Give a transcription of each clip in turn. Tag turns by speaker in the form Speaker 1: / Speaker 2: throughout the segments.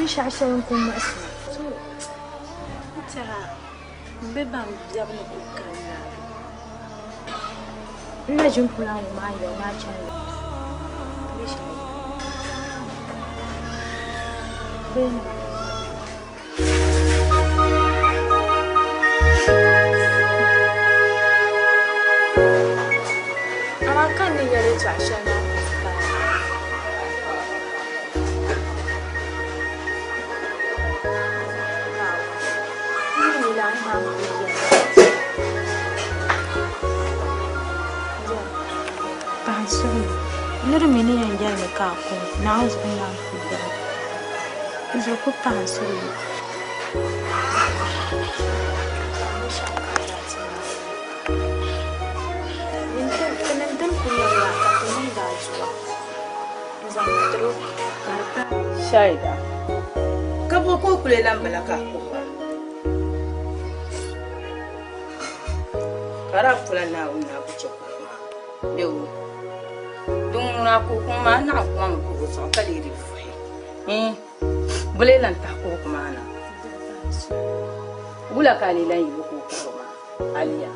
Speaker 1: shashan kuma su
Speaker 2: ta bebam biya mu kokari
Speaker 1: ina jin fulani ma yau na canza
Speaker 2: ama kan ni yare shashan na
Speaker 1: Nurmini yan yale ka ko na husband na ku da izo ku pa so
Speaker 3: Shaida kabo ko kule lambala ka ko kara kula na una ku ce ko dewo dun na ko kuma na kuma ko so kali ri fai bule lan ta ko kuma na bula kali lan yi ko kuma aliya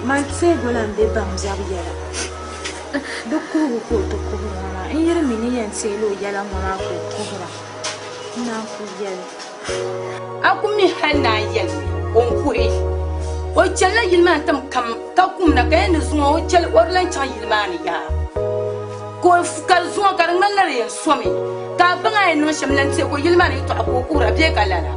Speaker 1: manse dolan be bam zabiyara dukku ko to ko na in yar mini yan se lo yala mona ko ko na ku yel
Speaker 3: akumi hanna yel on ku o challa yilma tam kam ka kum na kayan zuwa o chal orlan chan yilma ni ya ko fukal zuwa kar mallar yan somi ka banga no shamlan te ko yilma ni to ko kura be kalala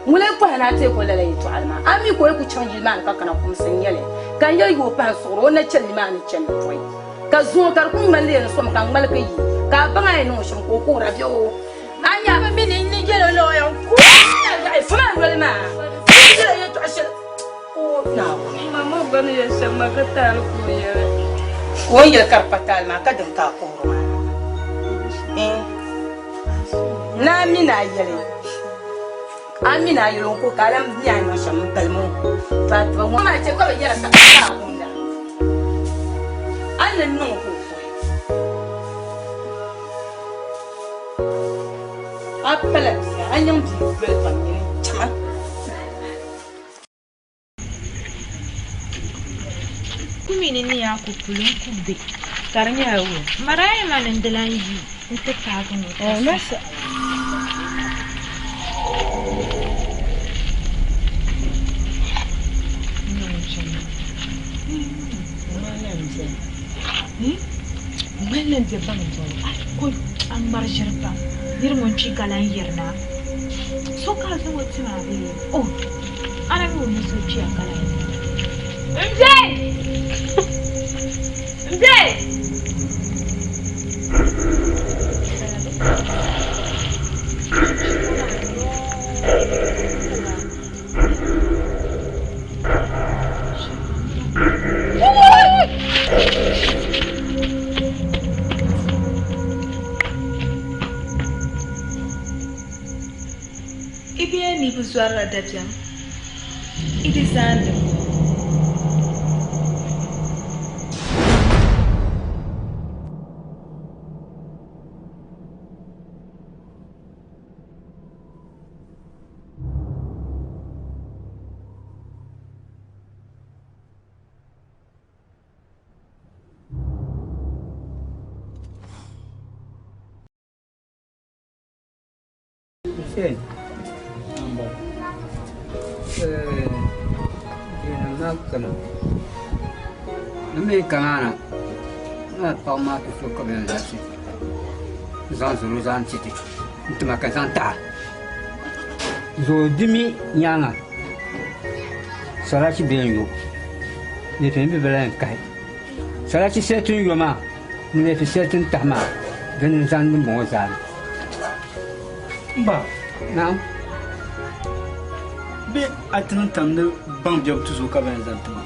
Speaker 3: mulai ko na te ko lalai to alma ami ko ku chan yilma ka kana kum san yele kan yel yo pan soro na chal yilma ni chan toy ka zuwa kar kum mallar yan som kan malka yi ka banga no sham ko kura be o anya ba min ni yelo lo yan ku ai fama walma
Speaker 2: mama bani ya sama kata aku ya
Speaker 3: oh ya karpatal ma ka dan ka ko na mina yele amina yelo ko kalam biya no sham kalmo fa to mo ma ce ko ya sa ka hunda an nan ko appala an yam di bel famille chama
Speaker 1: kumini ni ya ku kulun kubbe karnya wo maraye manan dalanji ita ta gano masa Malam je bang zo ko an marjar ba dirmon ci galan yerna so ka zo wati ma bi oh ana mi woni so ci galan Mzee!
Speaker 2: Ibia ni buzwara dabya. Idizanda.
Speaker 4: Nami kamana na toma tu so ko ben lasi zan zulu zan chiti ntuma ka zan ta zo dimi nyanga sarachi ben yo ne fe bi belen kai sarachi setun yo ma ne fe setun tama ben zan ni mo zan
Speaker 5: ba
Speaker 4: na
Speaker 5: bi atin tam ne bang job tu so ka ben zan tuma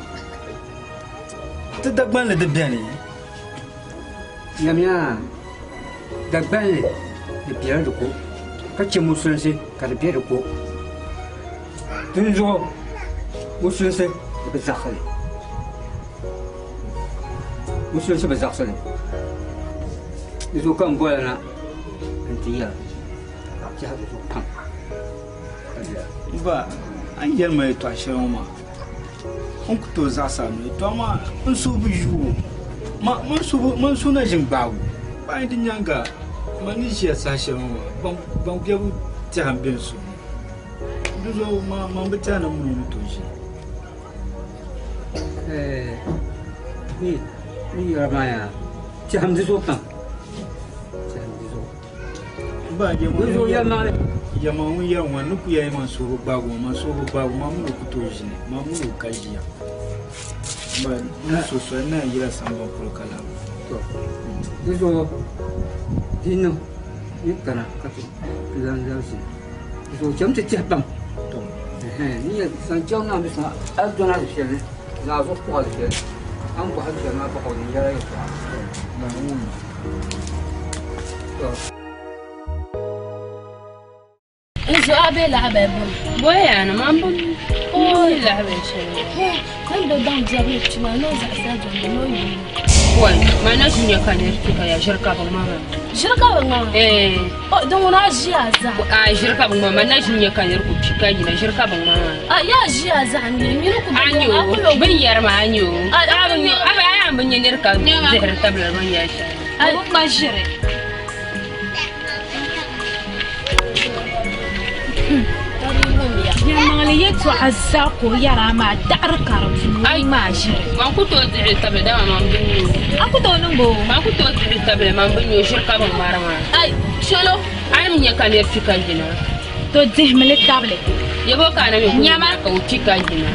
Speaker 5: te dagban le de bien
Speaker 4: Yamia dagban le bière de ko ka che musulse ka le bière de ko tun zo musulse be zakhale musulse be zakhale zo kan bola na antiya jihar da zo kan
Speaker 5: ba an yar mai to shirin ma on ku to za sa no to ma on so bu ju ma man so na jin bawo ba din yanga mani shi sa shirin ban biya bu ta hambin su duzo ma bata na mun to shi ni
Speaker 4: ramaya ta hamdi zo kan
Speaker 5: ba ya mu
Speaker 4: zo ya ma
Speaker 5: ya ma mu ya wani ku yayi man so bago ma mu ku to shi ne ma mu ka ji ya ba na so na yira san ba ko kala
Speaker 4: to duzo dinno ni kana ka to lan ja shi zo jam ta bam
Speaker 5: to
Speaker 4: ni san jam na bisa adona da shi ne na zo ko da shi an ko hada na ba ko ni ya yi
Speaker 5: na mu
Speaker 4: to
Speaker 2: انزو ابي لعبه بويا انا ما بقول لعبه شيء كم بدهم جابوا ما نوزع ساجد نوي وين ما نجم كان يرتك يا شركه بماما شركه بماما ايه دون راجي ازا شركه بماما نجم كان يركب شكاجنا شركه بماما يا جي ازا مينكم انيو بنير ما انيو ابا بني نركب زهر تبل بني شيء ما جري
Speaker 1: يا ماليت وعزاق ويا راما دعركر اي ماشي
Speaker 2: ما كنت ادعي تبع دما ما بنيو
Speaker 1: اكو دونغو
Speaker 2: ما كنت ادعي تبع ما بنيو شركه بمارما اي شلو انا من كان يرفك الجنا
Speaker 1: توديه من التابلت
Speaker 2: يبوك انا من
Speaker 1: نياما
Speaker 2: كوتشيك الجنا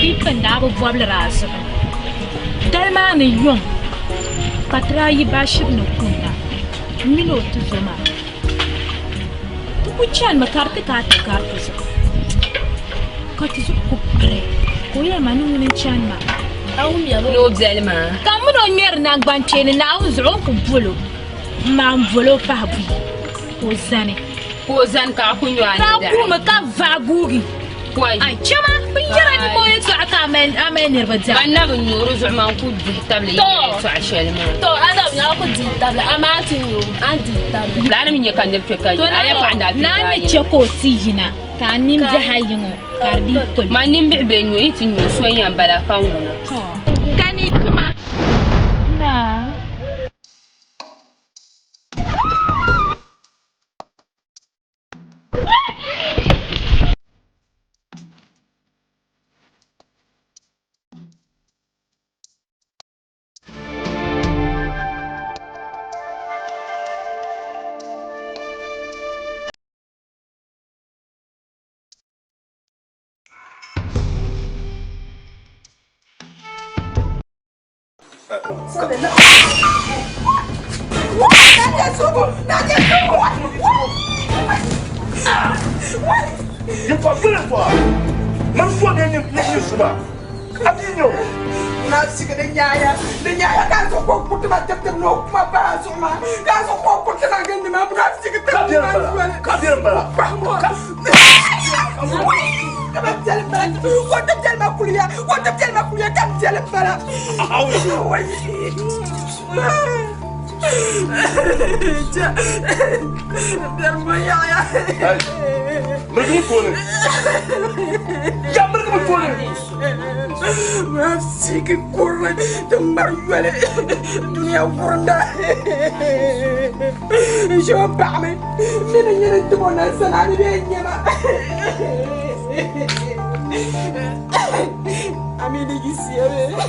Speaker 1: في بندابو بوابل راس دلمان يوم فتراي باشر نكونا منو تزما وكان مكارتك كارتك كاتزو كوبري كويا مانو من كان ما
Speaker 2: او يابو بزلما
Speaker 1: كامنو ميرنا غبانتين ناوزعو كبولو ما مفولو فابي
Speaker 2: وزان كاكونيو انا
Speaker 1: كاكو مكا فاغوغي
Speaker 2: كوي
Speaker 1: اي چما بيجراني موي سو امين يربزا
Speaker 2: انا بنيو زعما كود تابلي سو عشالما
Speaker 6: تو انا بنيو كود تابلي اماتيو انتي تابلي
Speaker 2: لا انا من كان يرفك ايا عندها
Speaker 1: ناني تشكو سيجنا كان نيم زهاينو كاردي كل
Speaker 2: ما نمبع بينو يتنو سويا بلا كاونا
Speaker 1: كاني كما لا
Speaker 7: Masih kurang tembar jual dunia kuranda. Coba kami, mana yang itu mana sana ni dia nak. Amin lagi siapa?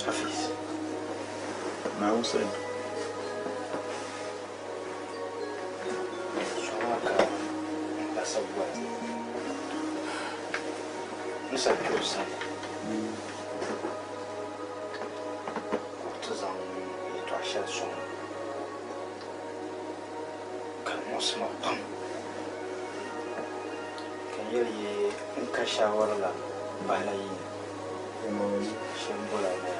Speaker 5: Hafiz, mau saya. Nusa Kusa. Kurtuzan itu asyik son. Kan musma pam. Kan yeli engkau syawarlah balai. Shambula ya.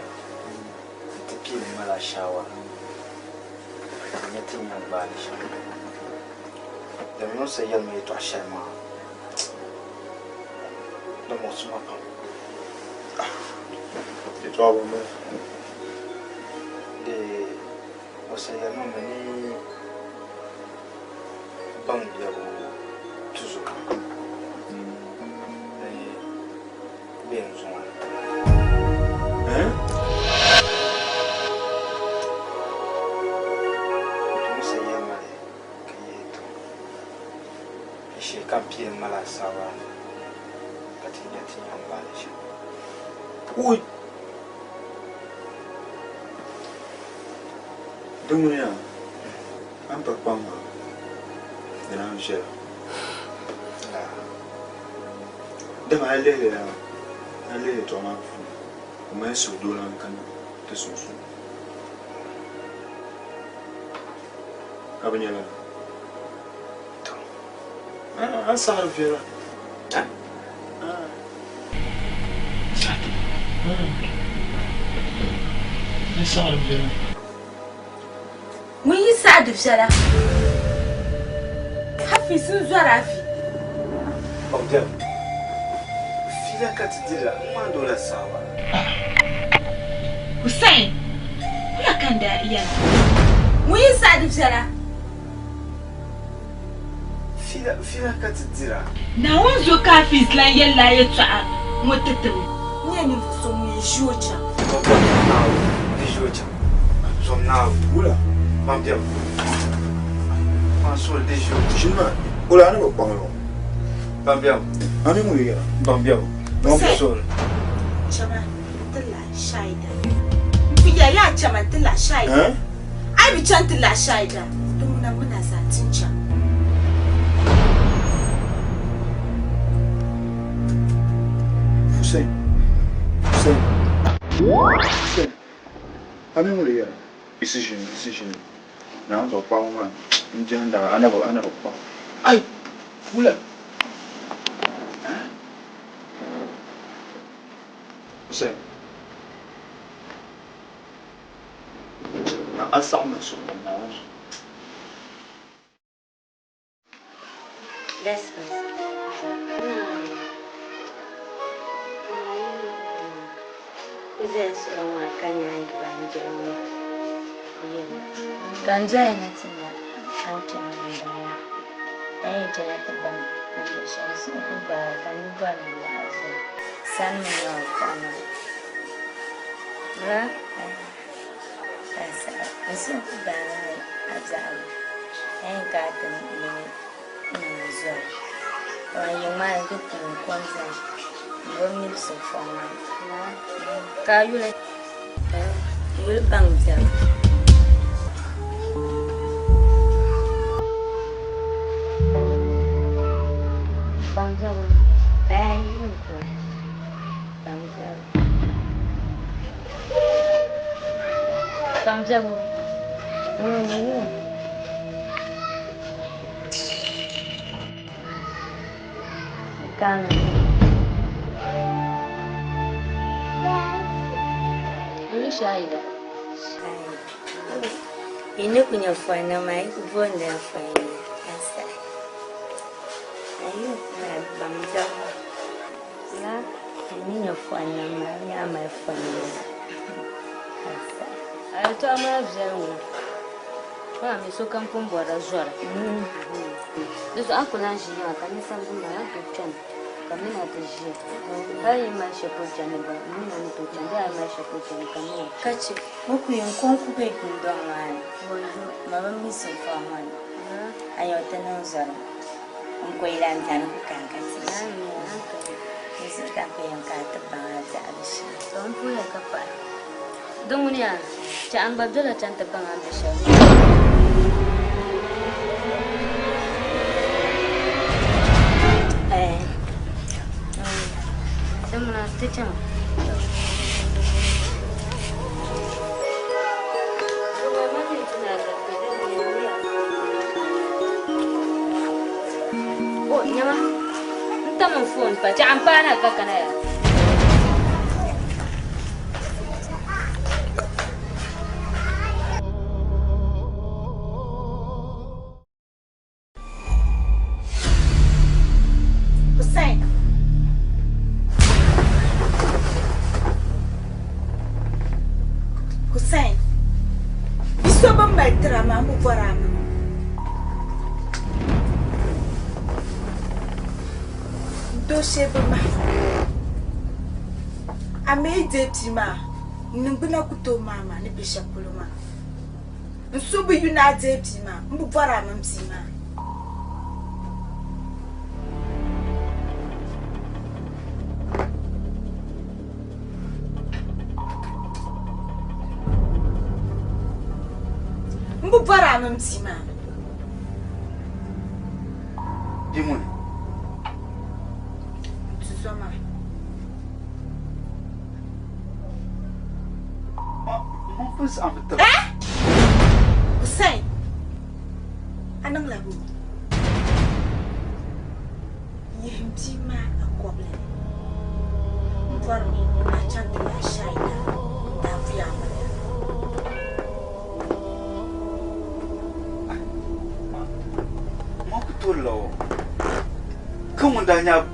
Speaker 5: Tapi malah syawar. Nyatin yang balai syawar. Dan Nusa yeli itu asyik mah. Da musma pam Trouble, man. Você ia não me bandia toujours bem zoado hein você ia mal quieto e se campeão mala sawa katinha tinha baixo ui Dunia, apa pama? Dengan saya. Dah malai lah, malai tu orang, umai sudah orang kan tersusun. Apa ni lah? Tu. Asal dia. Satu. Asal dia.
Speaker 3: Mun yi sa'adu fiyala. Hafi sun zuwa rafi.
Speaker 5: Bauta. Fila ka tijira, ma dole sawa.
Speaker 3: Hussein, kula kan da iya. Mun yi sa'adu fiyala.
Speaker 5: Fila ka tijira.
Speaker 3: Na wanzo ka fi islan yalla ya tsa'a mutatum. Ni ne so mu yi shocha.
Speaker 5: Bauta na, di shocha. So na, ula. Bambiam. Masuk di show.
Speaker 8: Cuma, ulah ni buat banglo.
Speaker 5: Bambiam.
Speaker 8: Ani mu ya.
Speaker 5: Bambiam. Masuk.
Speaker 3: Chama, tilla shaida. Biya ya chama tilla shaida. Ai bi chan tilla shaida. Dum na muna zatin can.
Speaker 8: Hussein. Ani mu ya. Decision. Now so power man. Injan dah anak apa? Ay, mula. Hussein. Asal masuk mana?
Speaker 9: That's Ganja na tuna auta mbaya. Tena tabam kumbusha ba kanibwa na azu. Sana na kono. Ra. Asa. Asu bana azabu. Ka tan ni zo. Wa yuma kitu kwanza. Ngomi sofona. Ka yule. Yule bangja. Bangjabu. Kana. Shaida. Ini punya fana mai kubonda fana. Asa. Ayo bangjabu. La ini fana mai ama fana. Asa. Ayo to ama vyangu. Wa misoka mpombora zwara. Dizo akula njia kanisa mbona yakutana. Kamina tejia. Hai maisha pojana ba. Mimi nitotanda maisha pojana kamina. Kachi muku yonkonku be kundonga. Woyo mama miso kwa ayo tena uzara. Unkoila ntana kukangati. Nisika kuyankata baza abishi. Tonpu ya kapa. Dumunia cha ambabdala chanta banga abisha. Demuna teacher. Oh, nyama. Entah mau phone pa, jangan panas kakak ya.
Speaker 1: Hussein. Biso ba mai trama mu barama. Do shebe ma. Ame deti ma. Ngbina kuto mama ni bishapulu ma. Nsubu yuna deti ma. Mu barama msima. Mbu barama msima.
Speaker 8: Dis-moi.
Speaker 1: Tuzoma.
Speaker 8: Mon fils en fait.
Speaker 1: Hussein. Anang labu. Yemtima akoble. Mfarmi achante ya shaida. Tafia male.
Speaker 8: Mon couteau là. Comment d'ailleurs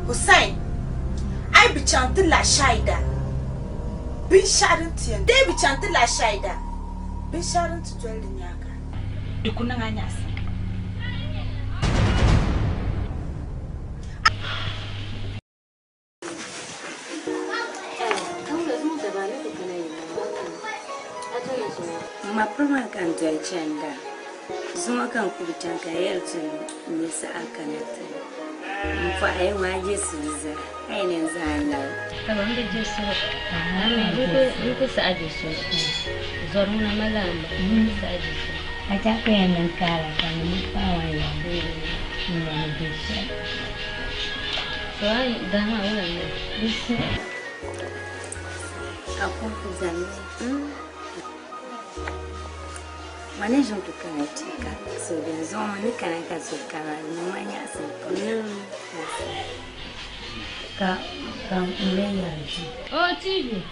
Speaker 1: Hussein. Ai bi chante la shaida. Bin sharin tiyan. Dai bi chante la shaida. Bin sharin tutwal nyaka. Dukuna nganyasa.
Speaker 9: Ma prima kan doi changa. Zuma kan kubitanka yeltu nisa akanata. Mfa ai waje suza. Ai ne zana.
Speaker 2: Kama ndio Yesu. Niko saaje so. Zoruna malamba. Saaje so.
Speaker 9: Atako ya nankala kama mpawa ya. Ninanisha.
Speaker 2: So ai dama wala ni.
Speaker 9: Bisi. Ako kuzani. Wane jonto kanatika. So bizoma ni kanaka so kala numanya so. Ka mleya.
Speaker 2: Oh, TV.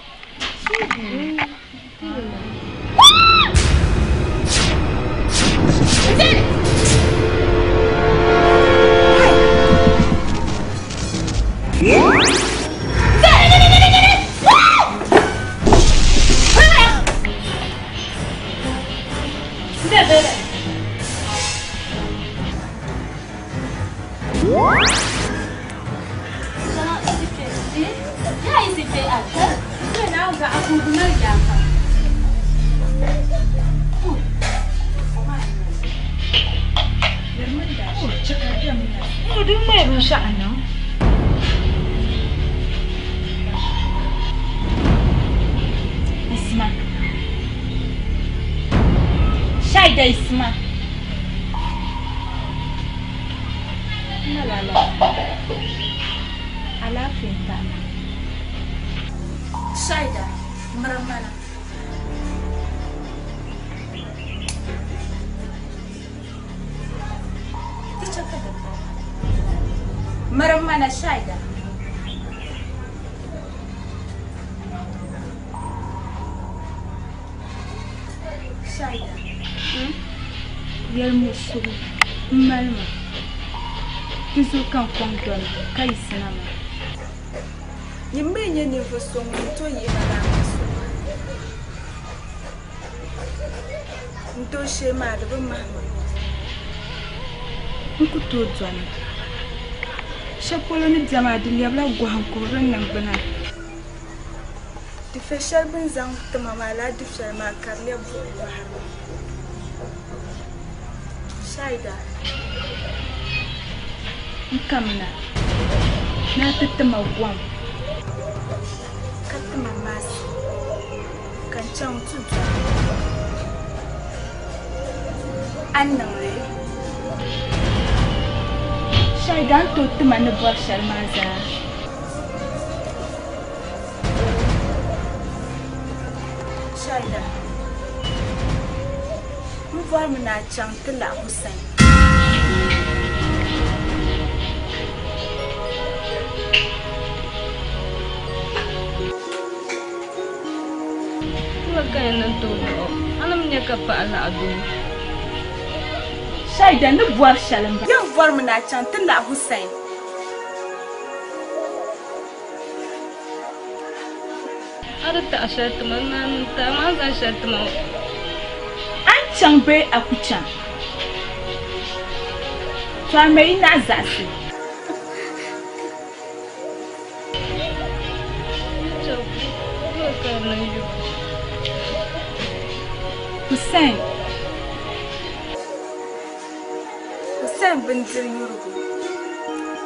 Speaker 1: Shaida Isma. Malala. Alafinta. Shaida Maramana. Maramana Shaida. Shaida. Yelmusu Malma. Kizo kan kwangdon kai sinama. Yimbenye ni vosongo to yibala maso. Nto shema de mama. Nkuto dzwana. Shapolo ni jama de liabla gwan ko ran nan bana. Di feshal bin zang tamama la di feshal ma karle bo bahar. Shaida. Nkamna. Na tatama gwam. Katama mas. Kanchang tutu. Annangre. Shaida to tamana bashal maza. Shaida. Mvar mna chang tla Hussein.
Speaker 2: Kaya ng tulo. Alam niya ka pa ala ado.
Speaker 1: Shaida ni buar shalam. Yang buar mna chang tla Hussein.
Speaker 2: أردت أشرت ما أنت ما أشرت ما
Speaker 1: أنت بي أكوتشان فامي نازاسي حسين بنت يورغو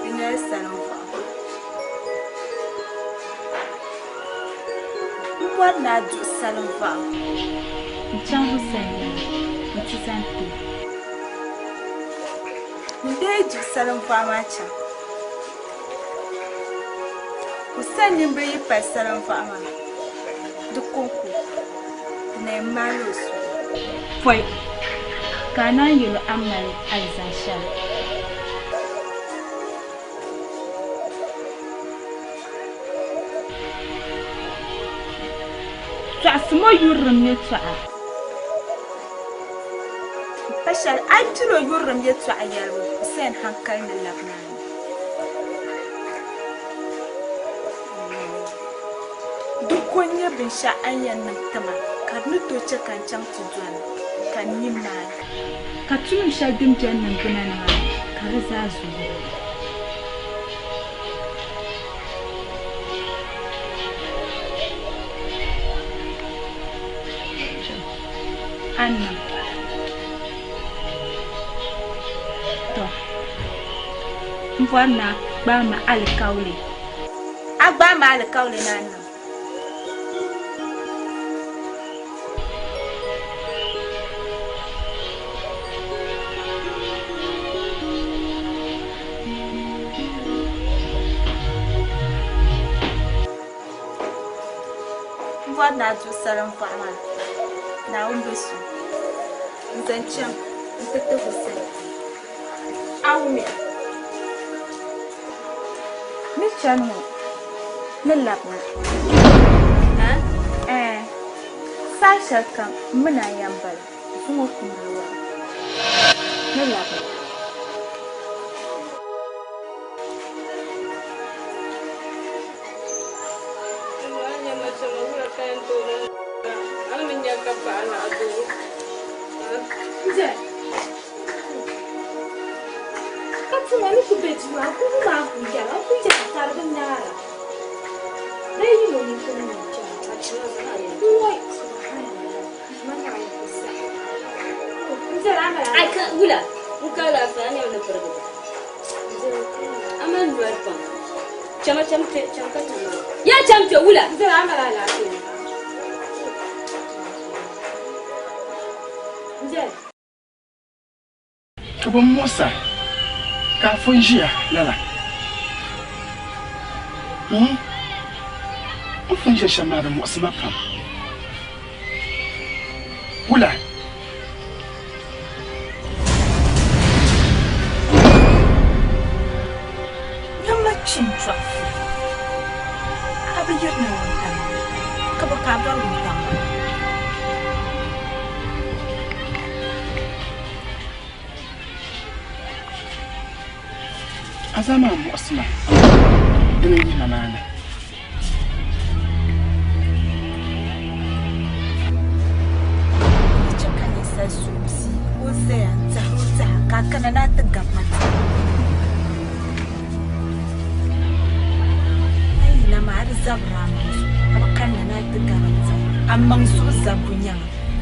Speaker 1: بنيا سلام وانا جو سلام فا جان حسين متسانتي ندي جو سلام فا ماچا حسين نبي با سلام فا ما دكوكو نيمالوس فاي كانا يلو أمل أزاشا تعسمو يورم يتوعى بشار أنتلو يورم يتوعى يارو حسين حنكرين اللبنان دكوين يبنشا أيان نمتما كارنتو تشكان چان تجوانا كان يمنع كاتون شادم جنن بنانا كارزازو أنا تو مفرنا بام على كولي أبام على كولي نانا na ju saran fama na wanda su zancen ta Hussein aume mi chanu lallabna sasha kan muna yambal kuma kuma lallabna
Speaker 10: Kabo Musa ka fonjia lala. O fonjia chamada Musa mapam. Wula.
Speaker 1: Yamba chinchwa. Abi yirna wanta. Kabo kabra wanta.
Speaker 10: Azama Musa. Ina yi nanana.
Speaker 1: Chakani susi. Ose anza kakana na tagamata. Ai na mar zabrama. Kakana na tagamata. Amang su zabunya.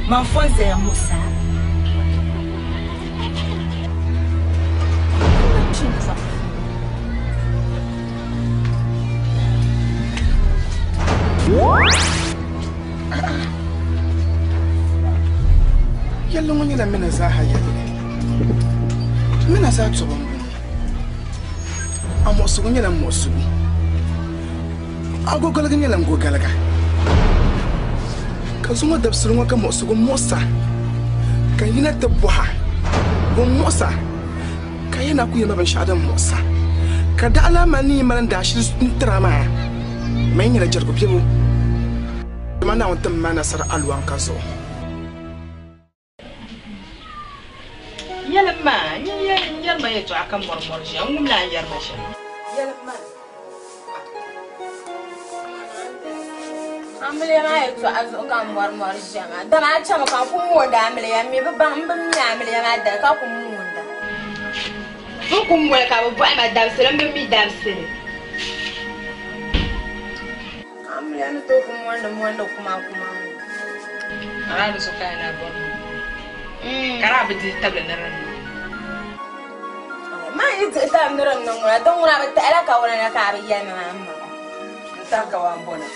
Speaker 1: Manfonze ya Musa.
Speaker 10: Yalla mun yana mina za ha yalla mina za to bon amo su yana mo su agogol ga yana gogalaga ka zuma da sulun ka mo su go mosa ka yina tabbuha go mosa ka yana ku yana ban shadan mosa ka da alama ni man da shi trama mai yana jargo biyo mana wanta mana sar alwan kaso
Speaker 11: Yalma, yalma ya to akan mormor shi, an gumla yarma shi. Yalma.
Speaker 1: Amle ma e to azo kan mor jama. Da ma chama kan ku mo da amle ya mi ba mi amle ya ma da ka ku mo da.
Speaker 11: Fu ku mo ka bo ma da sere mi da sere.
Speaker 1: Amle na to ku mo da kuma.
Speaker 11: Ara do so kai na bo. Kara bi di table na ran.
Speaker 1: Ma yi ta mi ran no ngura don ngura ba ta ala ka wona na ka ba ya na amma. Ta ka wa mbona.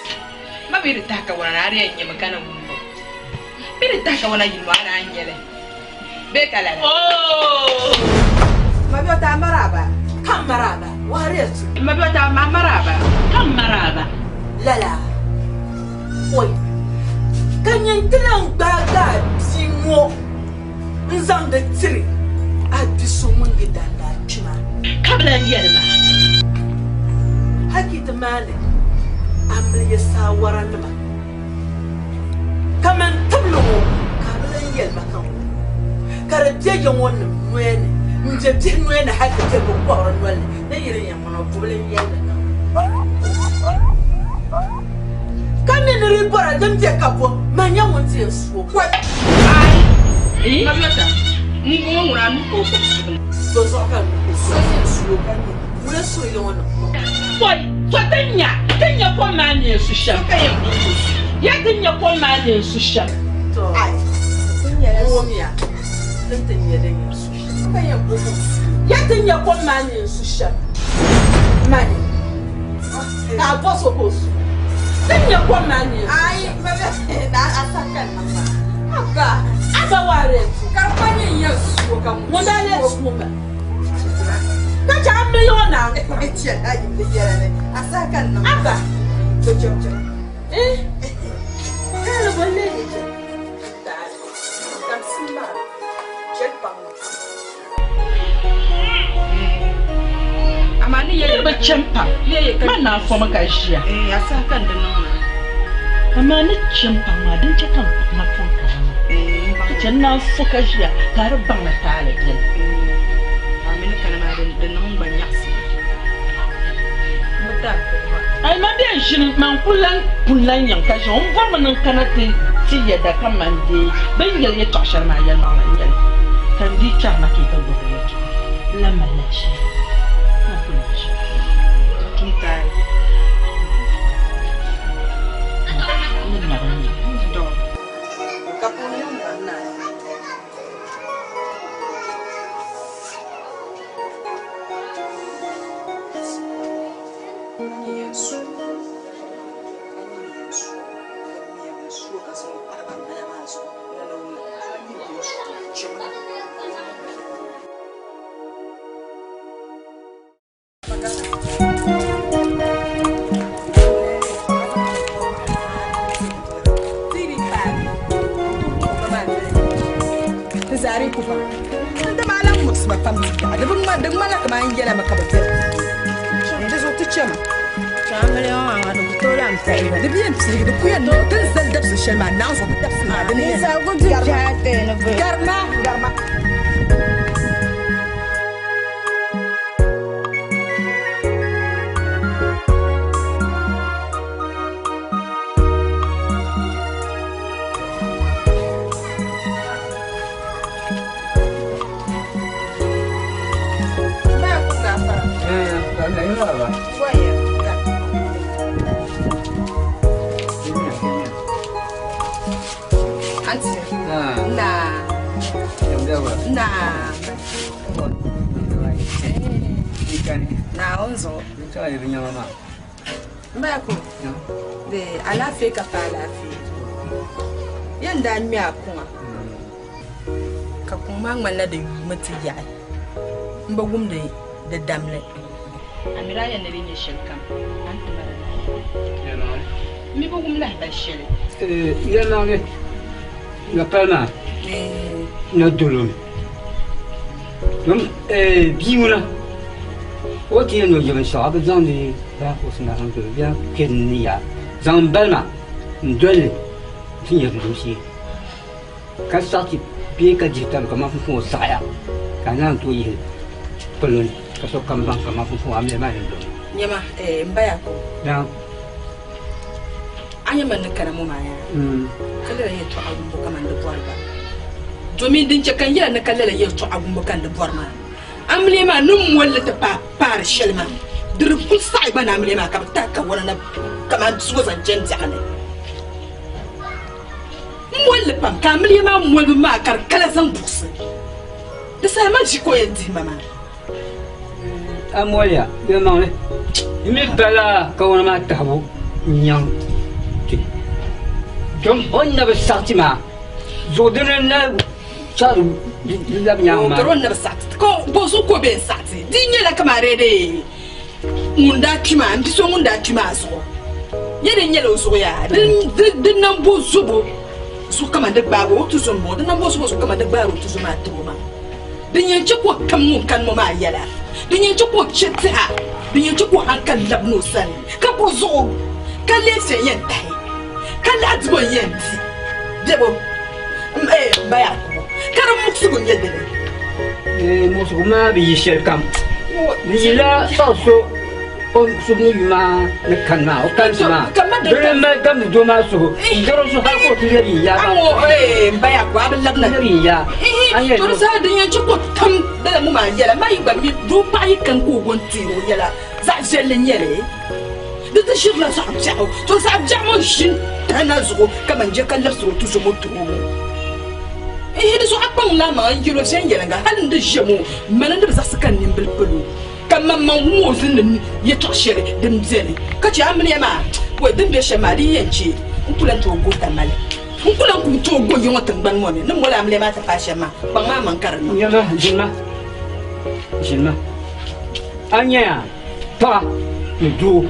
Speaker 11: Ma bi ta ka wona na ari enye makana mumbo. Bi ta ka wona yilwa na anyele. Be kala. Oh!
Speaker 7: Ma bi ta maraba. Kan maraba. Waretu.
Speaker 11: Ma bi ta maraba. Kan maraba.
Speaker 7: Lala. Oi. Kanyen tilan gbaga tinwo. Nzang de tiri. Adiso mungi danda chima.
Speaker 11: Kablan yerma.
Speaker 7: Hakita male. Amle yasa waranma. Kaman tablo. Kablan yerma kan. Kare jeje wonne nwene. Nje je nwene hakka je go kwa nwele. Na yire yamano problem yerma. Kami ni ribora demje kapo manya wonti esuo kwa
Speaker 11: ai ma biota ngo ngura nu ko ko
Speaker 7: so so kan so esuo kan mure so ile wono
Speaker 11: boy so tanya ko mani esu sham ya tanya ko mani esu sham
Speaker 7: to ai wo mi ya tanya de esu sham kan ya ko ya tanya ko mani esu sham mani ka boso boso tanya ko mani ai bebe na asakan mama aba waretu karfanye yesu ka modale suka ka cha million na etia ayi de yere asakan na aba jojo kana bolle ni ta kam simba check bang
Speaker 11: amani ye ba chempa ye ka mana fo maka shia asakan de nona amani chempa ma din chekan na fo Jangan fokus ya, taruh bang mata lagi. Amin kan ada dengan banyak sih. Betul. Ay mandi anjing pulang yang kasih. Umur mana kana ti ya dah kamandi. Bengal ya kasar maya malanjal. Kan di cahna kita boleh. Lama lagi. Apa lagi? Kita. Ini mana? Dok. Kapunya mana?
Speaker 7: Zari kufa. Da malam musma pamtika. Da mana kaman yana maka batar. Da zo ta cema.
Speaker 1: Chamele on a do to lam sai.
Speaker 7: Da biyan psi da kuyan no dan zal da su shema na zo da psi na da ne.
Speaker 1: Sa gudu jate no be.
Speaker 7: Garma. Mbako de alafe ka pa alafe yanda mi akuma ka kuma ngmana da mutu ya mbagum da damle
Speaker 11: amira ya nari ne shelkam an tumara yana mi bagum la ba shele
Speaker 4: yana ne na pana na dolom dum biuna我今天就因为啥子长的，然后是那样子，也跟你呀，长白嘛，对的，是有东西。看啥子别个知道干嘛不啥呀？看那多一，不论他说干嘛还没买人多。
Speaker 7: Nyama mbaya ko.
Speaker 4: Na.
Speaker 3: anya man kana mu ma ya kala ya to agun bu kaman da borba domin din ce kan ya na kala ya to agun bu kan da borma amle ma num walla ta par shelma dir ku sai bana amle ma ka ta ka wala na kaman so zan jan jale walla pam ka amle ma wal ma kar kala zan busu da sai ma ji ko yanti mama
Speaker 4: amoya de mangle mi bala ka wala ma tabu nyang ti jom on na ba sakti ma zodene na charu la nyang ma
Speaker 3: to na ba sakti ko bo su ko be sakti dinye la kamare de munda tuma ndi so munda tuma so yede nyelo so ya din nan bo zubo su kama da baro to so mo din nan bo so kama da baro to so ma to ma dinye ci ko kan mun kan mo ma yala dinye ci ko chita dinye ci ko hankal labno san ka bo zo ka lese yen tai ka latbo yen ti debo baya ko karam muksu gon yede
Speaker 4: musu ma bi shel kam ni la so on subni ma ne kan ma o kan ma dole ma kam do ma so ngaro so har ko tiri ya ba
Speaker 3: amo baya ko abin labna
Speaker 4: tiri ya
Speaker 3: anye to sa dinye ci ko tam da mu ma yala mai ba mi do pa yi kan ko gon tiro yala za jelle nyele da ta shirla sa abjao to sa abjao shin tana zugo kaman je kan lafsu to so mutu da so akpan la ma yiro sen yela ga halin da jemo manan da za su kan nin bilbilu kamman man wo zin ya to shere dim zene ka ci amne ma wo dim be shemari yanci nkulan to go kamal nkulan ku to go yo tan ban mo ne nim wala amle ma ta fa shema ban ma man kar no
Speaker 4: yama jinma anya ta do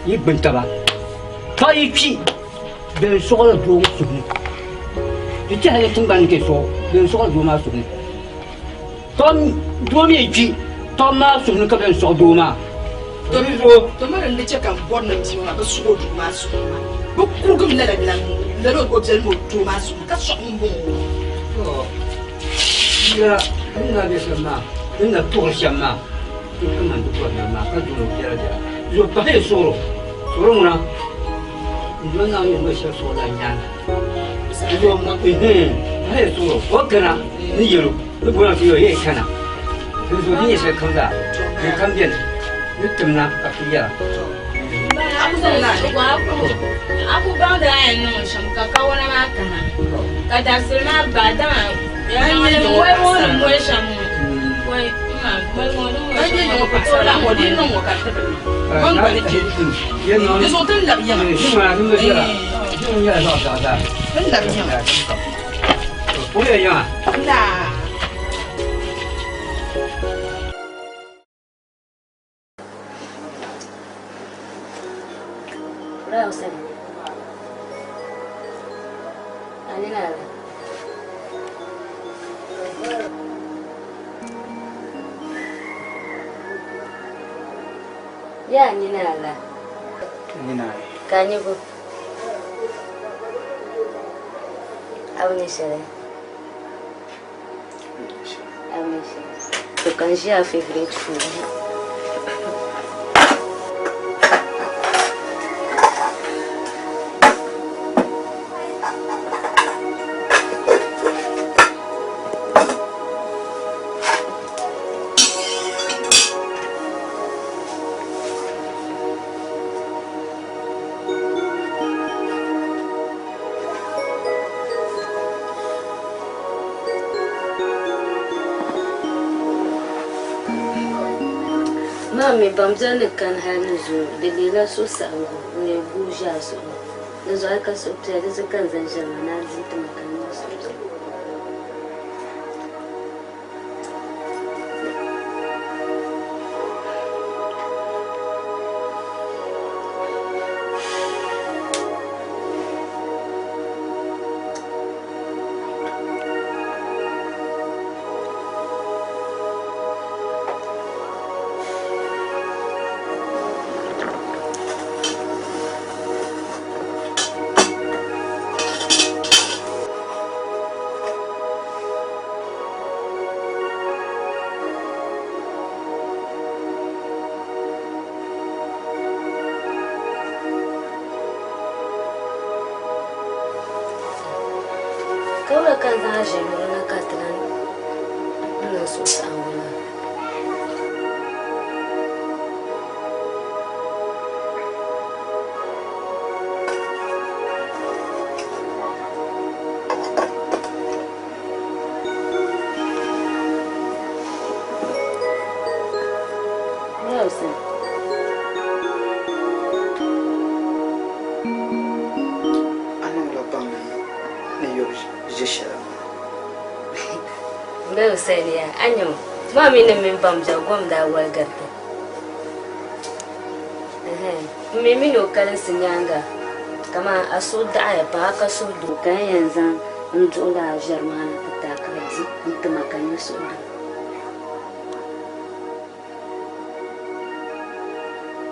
Speaker 4: yi bintaba ta yi fi be so la do su ni di ta ya tin ban ke so be so la do ma su ni tom do mi fi tom ma su ni ka be so do ma
Speaker 3: to ma ne ce kan bon nan ji ma ba su do ma su ma bu ku gum la la ro go jel mo do ma su ka so mbo
Speaker 4: ya ina de sama ina to sama to kuma do ko na ma ka do lo jara jara yo pa he soro na ndo na mi mo sha so la nyana yo ma he soro o kana ni yero ni bo na fi yo ye kana就说你也是坑的，你看见的，你怎么了？啊，不一样。
Speaker 9: aku bang da yan no sham ka ka wona ma kana ka da sirma ba da ma ya no wai mo mo sham wai ma wai mo no
Speaker 3: ai ne ko to la mo din no mo ka ta ban ba ne ke
Speaker 4: ye no
Speaker 3: ni so tan la ya
Speaker 4: 是吗？是不是？就应该是啥的？tan
Speaker 3: la ya
Speaker 4: 不一样。
Speaker 3: 那
Speaker 9: Rao sen. Ani nada. Ya ni nada.
Speaker 5: Ni nada.
Speaker 9: Kanyi bu. Awni shere. Awni shere. To kan shi a favorite food. Mami bamjane kan hali zo dalila so sango ne buja so da zo aka so ta da kan zan jama na zita makan so Tora kan za je na katran. Ina so sa'awala. Bel Celia, anyo. Mami na min bamja gwam da walgarta. Mimi no kalin sinyanga. Kama aso da ya pa ka so do kan yanzu ndola Germana ta kaji ntuma kan so da.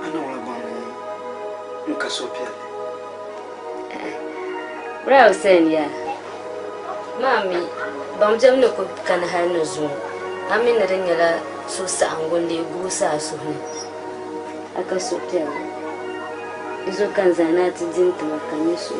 Speaker 12: Ana wala bani nka so pia.
Speaker 9: Bel Celia. Mami bamjam ne ko kan hannu zo amin da nyala so sa angonde gusa su ne aka so tel izo kan zana ta jinta makani su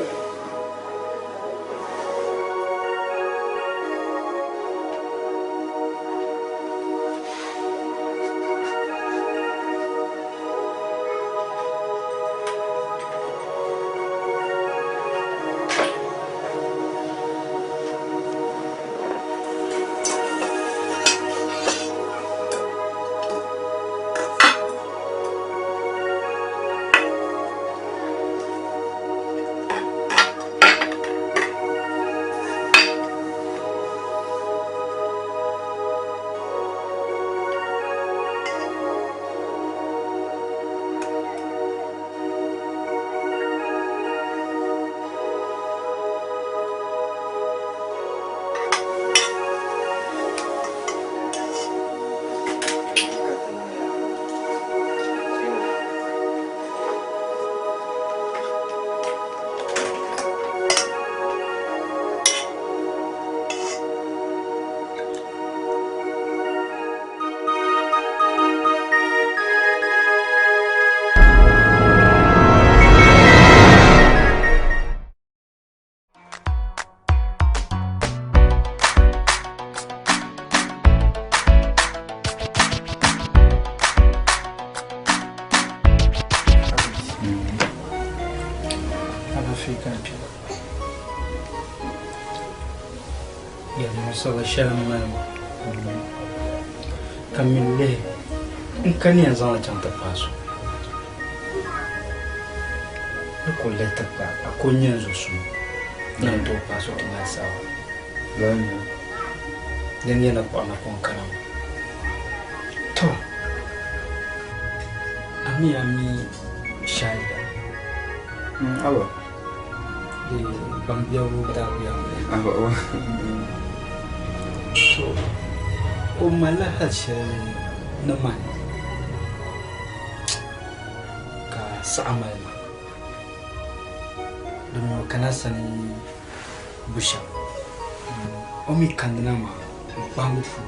Speaker 5: Shalom Camille nkani yanzu na can ta faso na kulle ta ba a kunyan su nan to faso ta na sawa dan yana kwana kon karam to ami shaida
Speaker 8: alo
Speaker 5: bang dia da biya
Speaker 8: alo
Speaker 5: so o malaha ce na mai ka sa'amal don kana sani busha o mi kandina ma bangu fu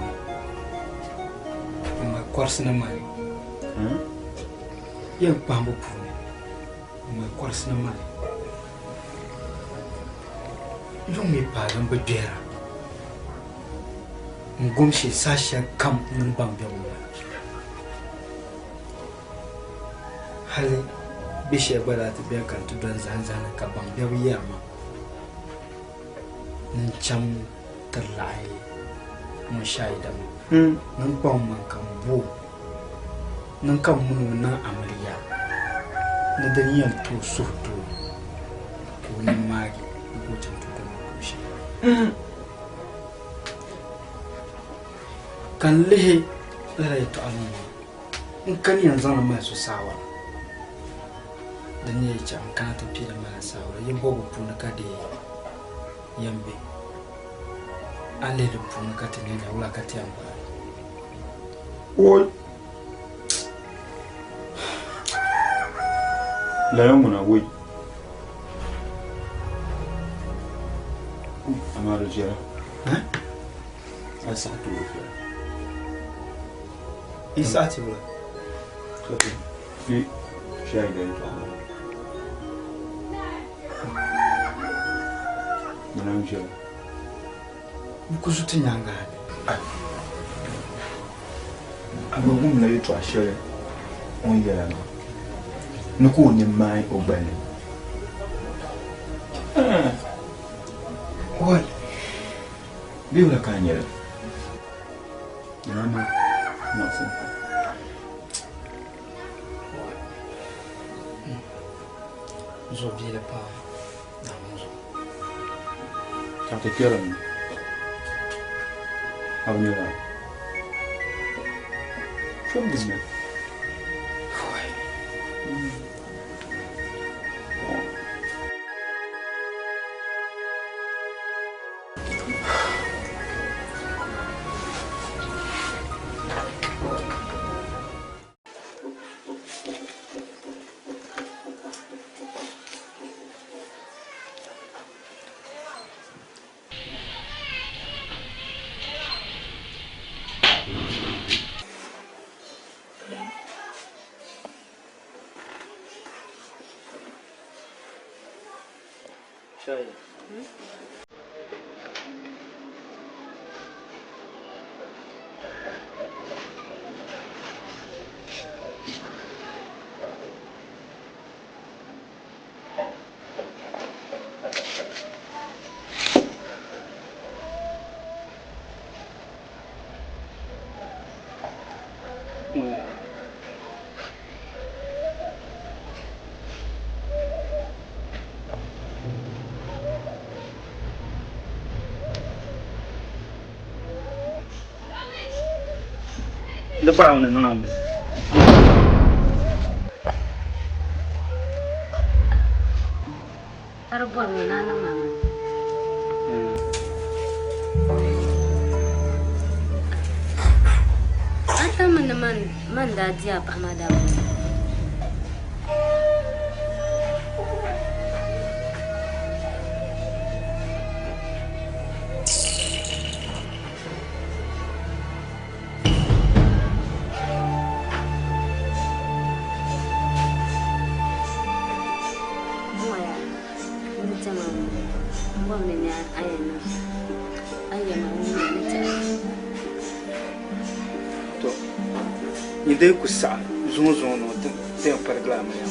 Speaker 5: ma kwarsina mai yan bangu fu ma kwarsina mai yung mi parang bajera ngomshi sasha kam nun bambia wala hali bishe bala ta biya kan tudon zanzana ka bambia wiya ma ncham terlai mo shaida mo nan pom man kan bo nan kan mun na amriya na daniyan to soto ko ni magi ko tan to ko shi kan lehe lara to alama in kan yanzu na mai su sawa da ne ya ci an kana tafi da mai sawa yin bobo puna ka da yambe ale da puna ka ta ne da wula ka ta yamba oi
Speaker 8: la yamu na wai amara jira asa to
Speaker 5: Isati wala.
Speaker 8: Tapi di shaida itu. Menang je.
Speaker 5: Kusuti nyanga.
Speaker 8: Agogum na yetu ashere. On yela no. Nuku ni mai obani. Oi. Biura kanyela. Nana. Nossa.
Speaker 12: Aujourd'hui, il est pas dans la maison.
Speaker 8: Ça te cœur, ami. Ah oui, là. Je me dis,
Speaker 12: Shayi. The brown and number.
Speaker 9: Arbor ni nana mama. Ata man dah dia apa madam.
Speaker 5: Idee ku sa zonzon no te pergla ma ya.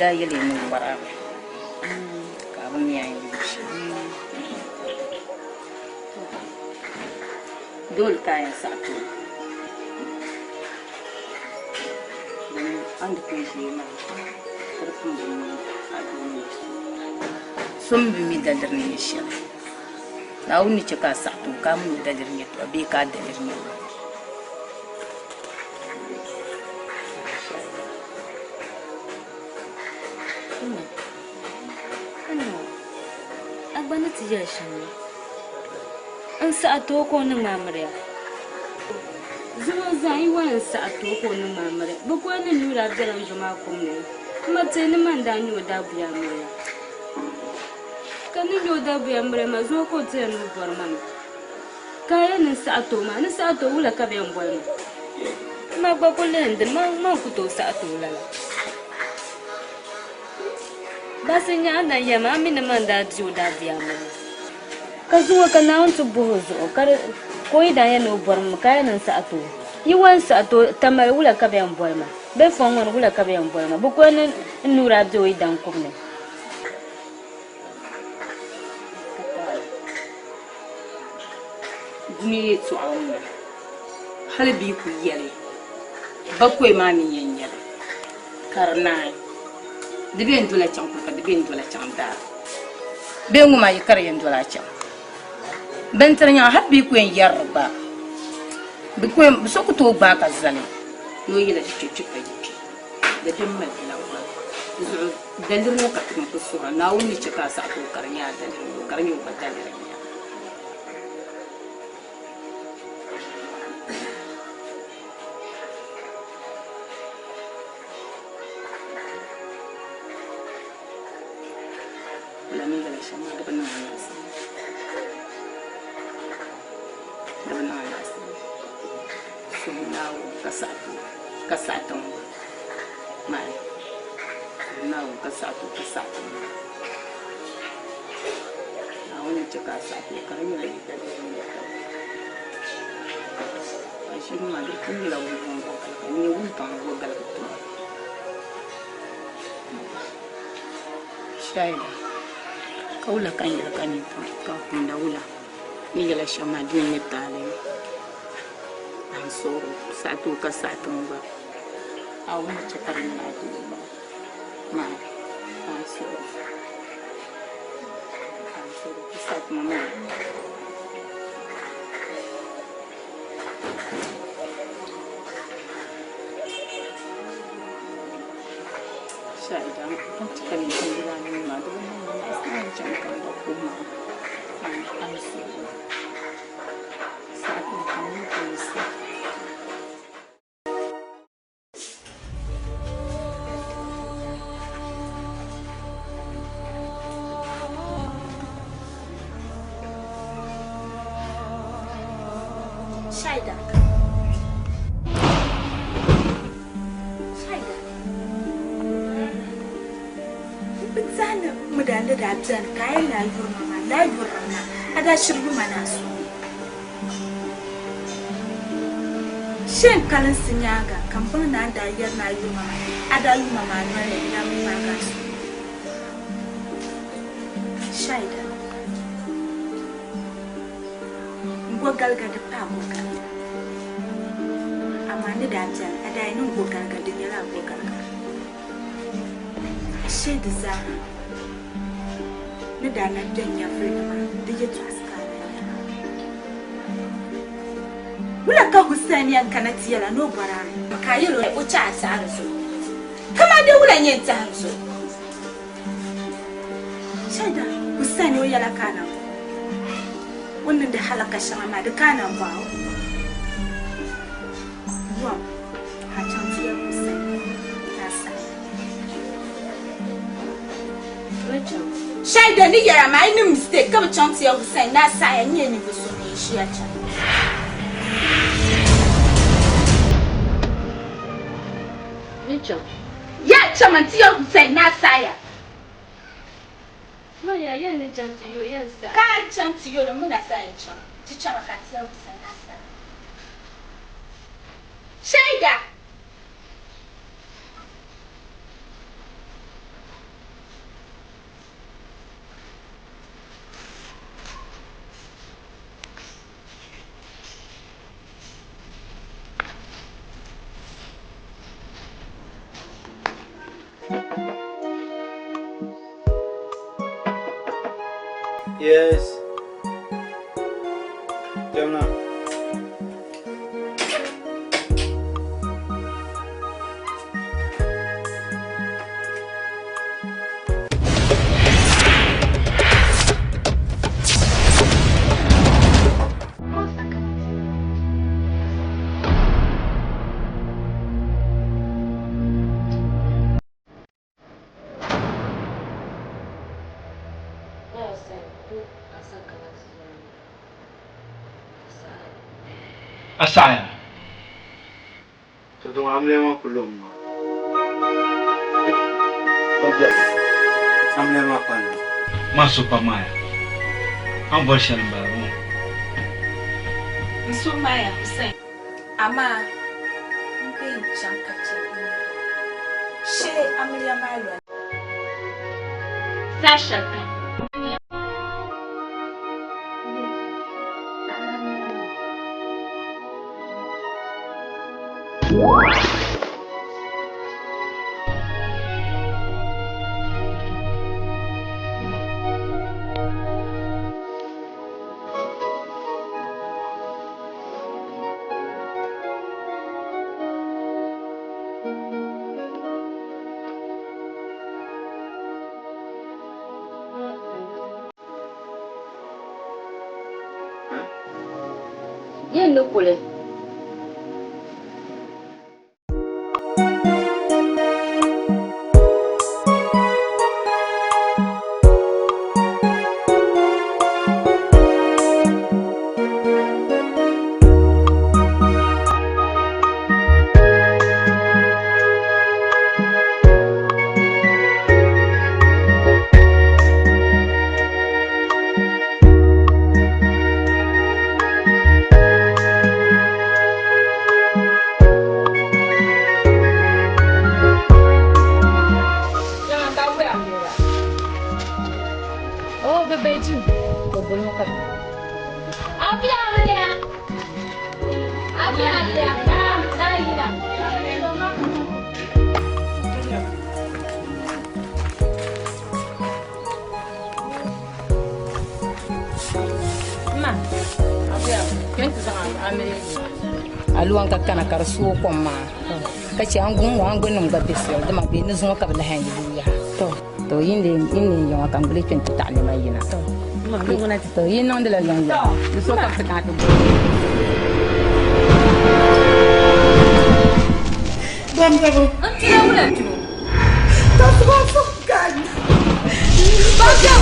Speaker 3: Dah ye lemu barang. Kamu ni yang dul kaya satu. Anda kesi mana? Terus aduh. Sumbi mi dalar ni sih. Tahu ni cakap satu kamu dalar ni tu, abi kau dalar ni.
Speaker 9: Ya shani an sa'ato ko ni mamare zuwa zai wan sa'ato ko ni mamare bu ko ni nura dara juma kumne mate ni manda ni oda buya mure kan ni oda buya mure ma zo ko te ni borman kaya ni sa'ato ma ni sa'ato wula ka ben boy ma gba ko lende ma ku to sa'ato lala basinya anda ya ma mi ni manda ji oda buya mure kazuwa kana untu bozo kar koi da yana borm kayan sa'ato yiwan sa'ato tamar wula ka ben boyma be fon won wula ka ben boyma bu ko ne nura do idan kumne
Speaker 3: duniya tsohon hal bi ku yare bakwai ma min yan yare karna da ben dole can ku ka da ben dole can da ben ma yi kar yan dole can ben tarnya har bi ku yan yarba bi ku so ku to ba ka zale yo yi da ci fa yi da bin mai lawa dalilin mu ka tun ku sura na wuni ci ka sa ko karnya da karnya ba da Shaida kaula kan yi kan yi ka kunda wula ni gala shama din ne tale an so satu ka satu ba awu mu cikarin na ba ma an so ka satu mama Shaida kan cikarin kan ni ma da an jankan da kuma an so satu kamu bisa
Speaker 1: Shaida mudanda da abzan kayan lalbur mama lalbur rana ada shirgu mana su shin kalin sinyaga kamban na da yar na yi mama ada yi mama na ya mu maka su shaida ngwa galga da pa mu ka amma ni da abzan ada yi ngwa galga da yara ngwa galga shaida za ni da na janya freedom da ya tsaska wala ka Hussein yan kana tiyala no barare ka yiro o cha sa so kama da wala nyen ta so shaida Hussein yo yala kana wannan da halaka shama da kana ba wa ha chan tiya Hussein ta sa Shaida ni yara ma any mistake come chance ya Hussein na sa ya nye ni buso ni shi ya cha Micho ya chama ti ya Hussein na sa ya
Speaker 6: Ma ya ni chance yo ya sa
Speaker 1: ka chance yo mu na sa ya cha ti chama ka ti ya Hussein na sa Shaida
Speaker 5: Yes. Jamna.
Speaker 8: Asaya. So I'm never kulum. I'm never fun. Masupa Maya. I'm version by one.
Speaker 1: so Maya Hussein ama mbe chanka chini she amlia malo Sasha
Speaker 9: Yen no kule.
Speaker 3: Aluan ka kana kar suo komma ka ci angun wa angun num ga bisel dama be ni zo ka bla hanji buya to yinde yo kan bli ken ta le mayina ma ngona to yin non de la yon ya ni so ka ta to bam bam anti la wala tu ta so kan ba go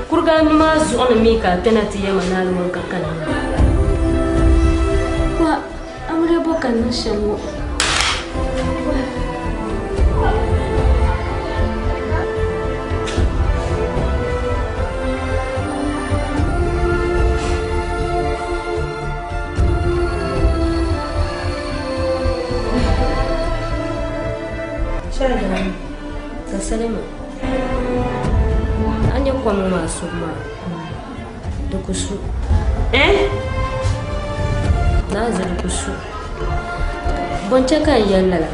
Speaker 9: Kurga ma zuwa mika penalty ya manalo wanka kana wa amre boka na shamu Shada tasalema anya kwa mama suma dokusu naza dokusu boncha kan yallala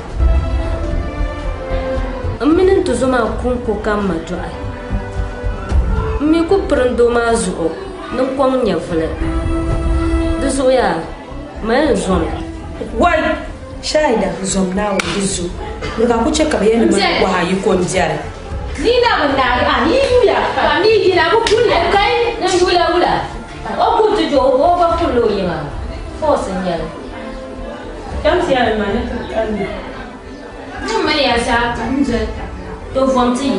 Speaker 9: aminin to zuma kunko kan majoa mi ku prendo mazu nan kwam nya fule duzo ya mai zon
Speaker 13: wai shaida zomna wa duzo nuka kuche kabayeni mwa hayi ko mjare
Speaker 9: ni na bunda ni yuya ka ni gina ko kulle kai na yula o ku tujo o ba kullo yima fo senyal
Speaker 2: kam si ala mane kan
Speaker 9: ni mane ya sa nje to vonti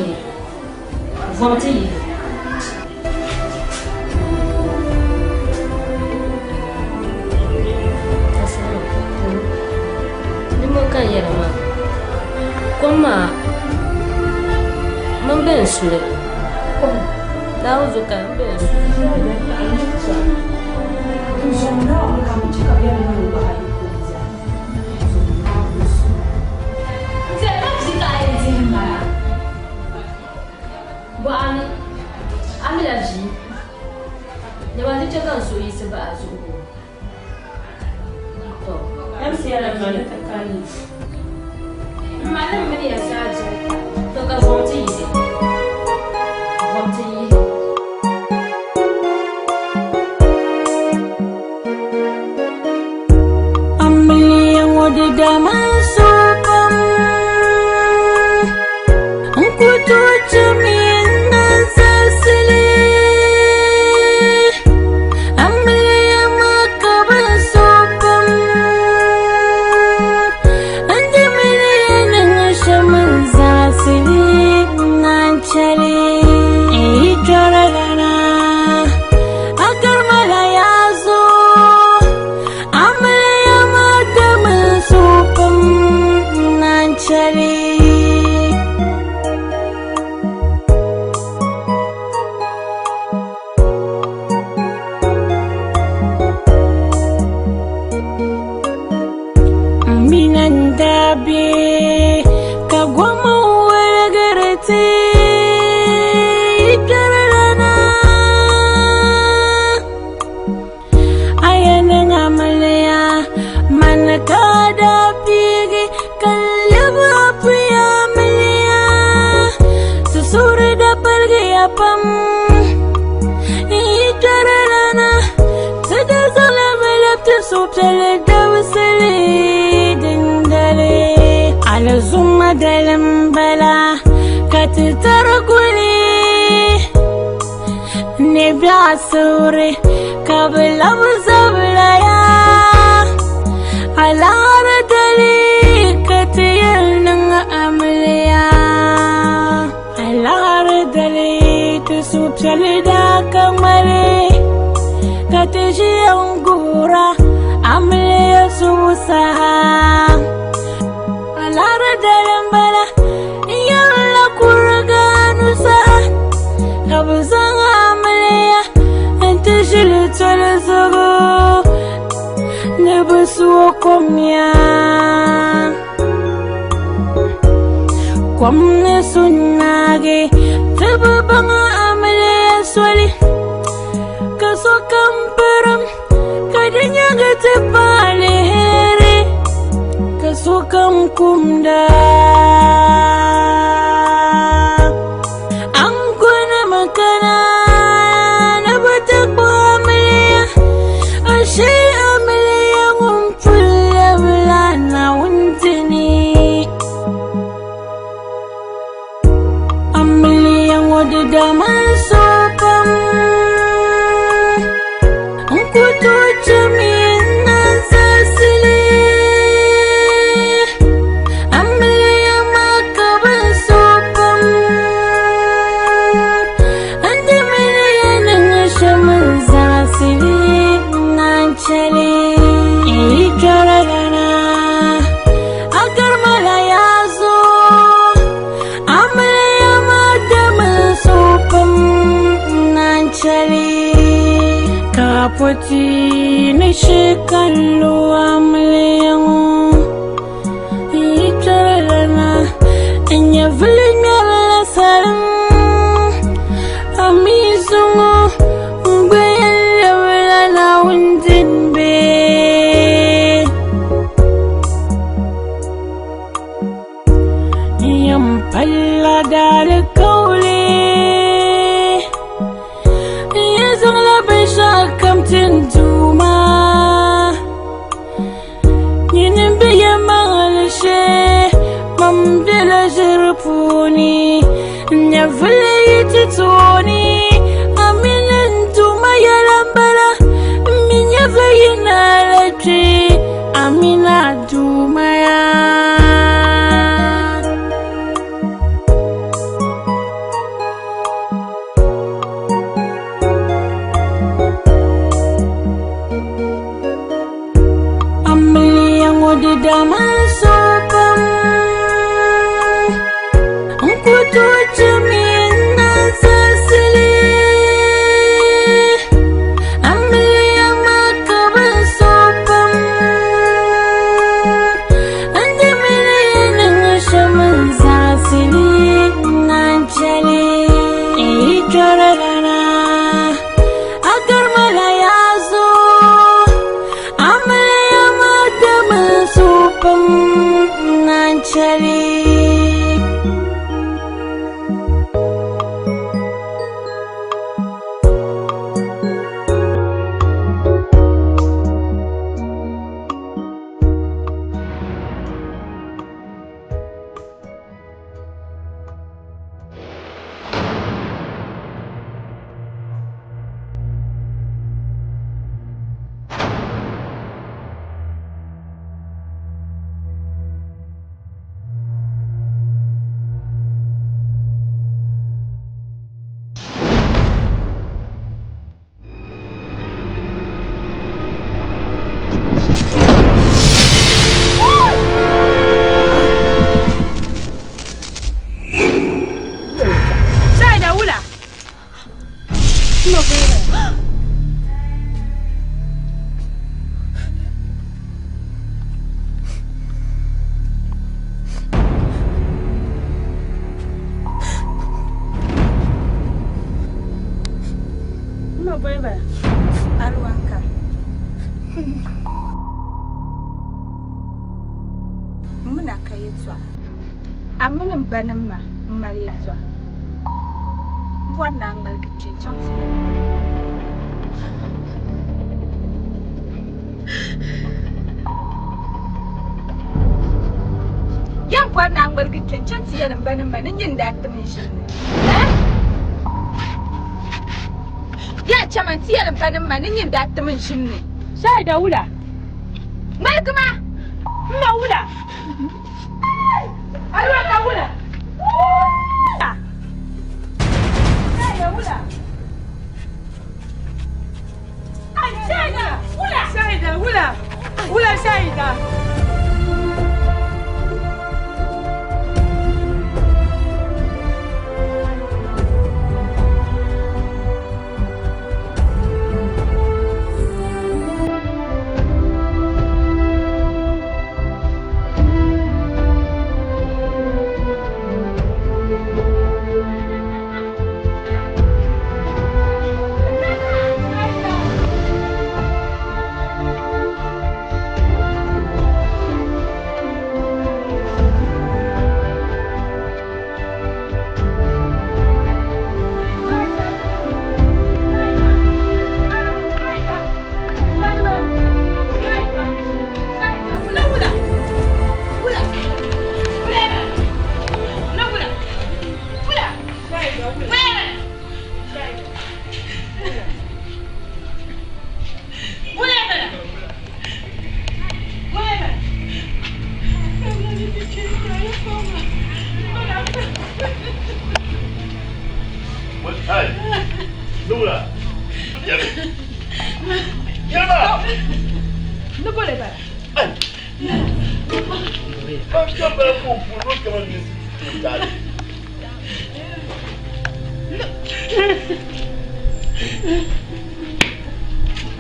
Speaker 9: ni mo kan yera ma koma ben sule dawo zo kan ben sule
Speaker 13: zomna wa kama chika bia ni wa hayi ko mjare
Speaker 9: nze zika ezi mara bo amila ji ne wa ti cheka so yi se ba azu to
Speaker 2: kam si ala mane takani
Speaker 9: mane mene ya saja to ka vonti
Speaker 1: dama sopam kutu cumin nasasili amlia makaban sopam
Speaker 14: Minandabe Kagwama Waragarate Karana Ayananga Malaya Manakada Pigi Kalaba Priya Malaya Susurida Palgaya Pam Karana Sadazala Melapta Soptale Davasale Dindale Ala Zuma Dalambala Katitarakuli Nebya Suri Kabila Musablaya Alara Dali Katiyal Nanga Amelia Alara Dali Tusupchalida Kamale Katishi Angura Amelia Susaha Alara Dalambala Yalla Kuraganusa Kabuzanga Amelia Antishilu Tolazogo Nebusuo Komia Kwamne Sunage Tababanga Amelia Swali Kaso Kamperam Kadinyaga Tepale Here Kaso Kamkumda Angkuna Makana Nabatakbo Amelia Ashe Amelia Wumpula Blana Wuntini Amelia Wadidama Sokam Unkutu Chamina Sasili Amelia Makaba Sokam Andamelia Nangashaman Sasili Nanchali Ikaragana Akarmala Yazo Amelia Madama Sokam Nanchali Kapoti Nishikalu Amelia Ikaragana Enya Vilina Salam Amizungu Mbele Wala Windinbe Yampalla Dale Kauli Yazala Besha Kamtin Duma Yinimbe Yamalishe Mambila Jirpuni Nyavile Yititoni Amina Duma Yalambala Minyave Yinalati Amina Dumaya Amelia Wadidama Sokam Unkutu Chamina Sasili Amelia Makaba Sokam Andamelia Nangashaman Sasili Nanchali Ikaragana Akarmala Yazo Amelia Madama Sokam Nanchali
Speaker 1: Boy ba.
Speaker 7: Alwanka. Muna kai zuwa. Amma banin ma mare zuwa. Wannan malkice can yan wannan malkice can siya nan banin ma nin yin da ta min shi. Ya ce man siya nan banin ma nin yin da ta min shi ne.
Speaker 1: Sai da wula.
Speaker 7: Mai kuma
Speaker 1: Ma wula.
Speaker 7: Alwa ka wula.
Speaker 1: Wula shaida.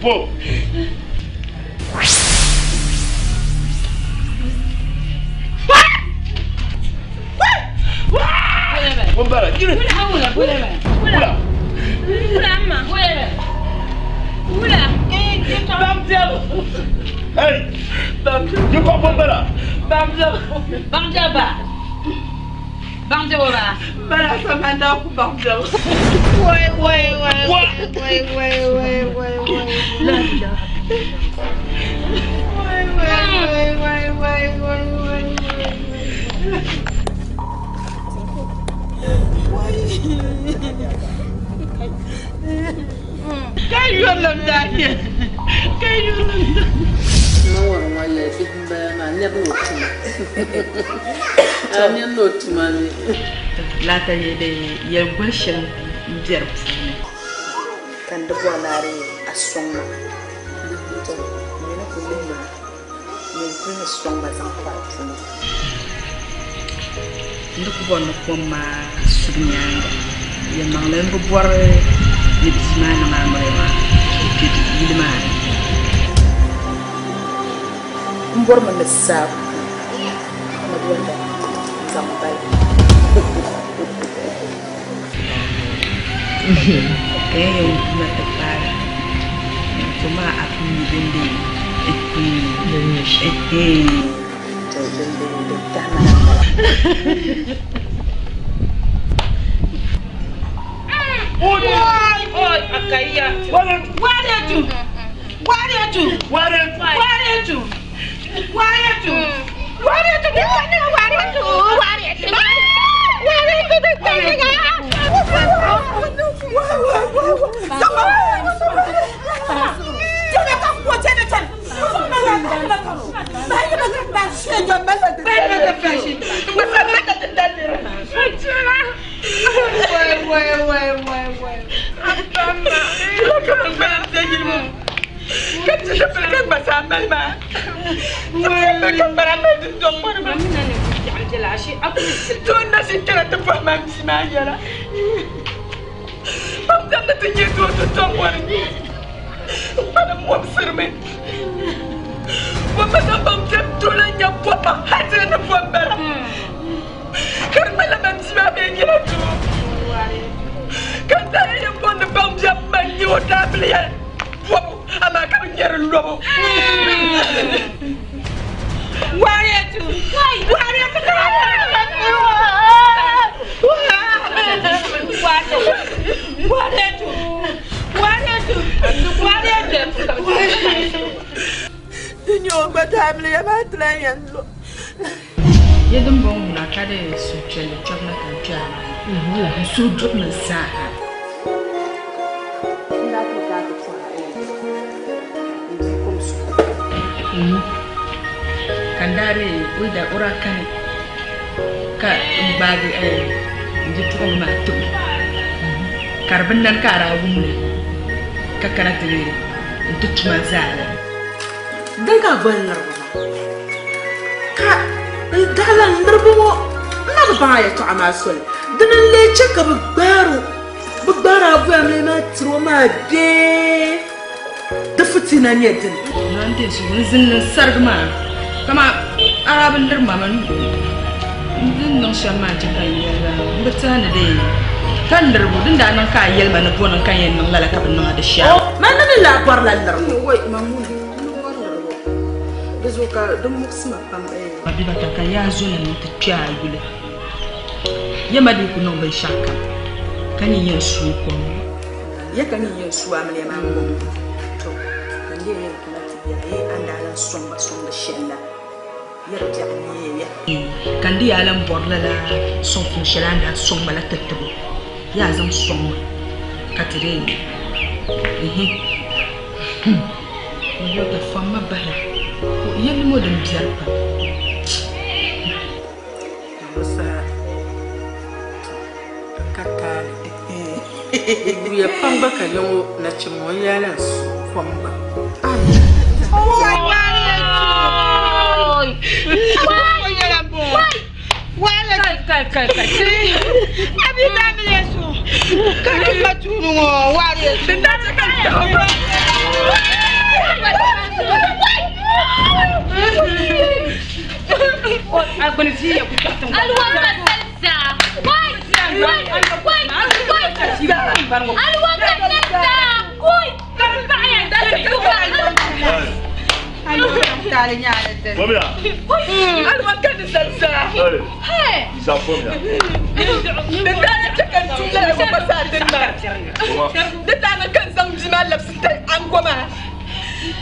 Speaker 8: Whoa! Bombara, give it. Hey, you go Bombara.
Speaker 11: Bara samanda ku bangja. Wait. Kay yolam daaye.
Speaker 15: Mawar wala fi mbana nebu tuma. Ani no tuma ni.
Speaker 11: Lata yede yel gwashin jerp.
Speaker 15: Kan dubo nare asonga. Dito ni na kulinga. Ni kuna songa zampa tuma.
Speaker 11: Nduk bon ko ma sunyanga. Ye manglen bu bor ni bismana ma ma. Ke yilma.
Speaker 15: Mbor ma nasab. Ma wala zambal.
Speaker 11: Okay, na tepara. Cuma aku dende.
Speaker 7: Oi, akaya. Kan saya yang pun
Speaker 11: jam man ni o tabli ya bobu ama ka ñer lobo waretu Inyo ba tabli ya matlan yan lo
Speaker 15: Yedum bon na kade su chele chakna kan chana. Su drop na sa. Kandare uida ora kan ka mbagi jitu ko ma tu. Karban nan kara gumle. Ka karatire itu cuma zala.
Speaker 7: Daga bannar ka dalan nirbumo na ba ya to amasul dinan le cheka bugbara abu amle ma tro ma de da fitina ne din
Speaker 15: nan de su zin sargma kama arabin dirma man din non shama ta kai ya mutane de kan dirbu din da nan ka yelma na bonan kan yen nan lala kabin nan da sha
Speaker 7: man nan la bar la dirbu wai mamun Zuka dum muksima pambe
Speaker 15: Mabiba taka ya zona nita pia yule Yama di kuno bai shaka Kani yin su kwa
Speaker 7: Ya kani yin su amle mango To Kandi ya kuna tibiya Ye andala somba shella Ya rja ni ya
Speaker 15: Kandi ya alam borla la Somfin shelanda somba la tatabu Ya zam somba Katire Yo ta fama baha Yel mo dem biarpa
Speaker 7: Musa kaka ya pamba ka yo na chimo yala su kwamba
Speaker 11: Kai. Abi da mi yesu. Kai ka tunu mo wari. Dinda ta ka. I'm going to see you.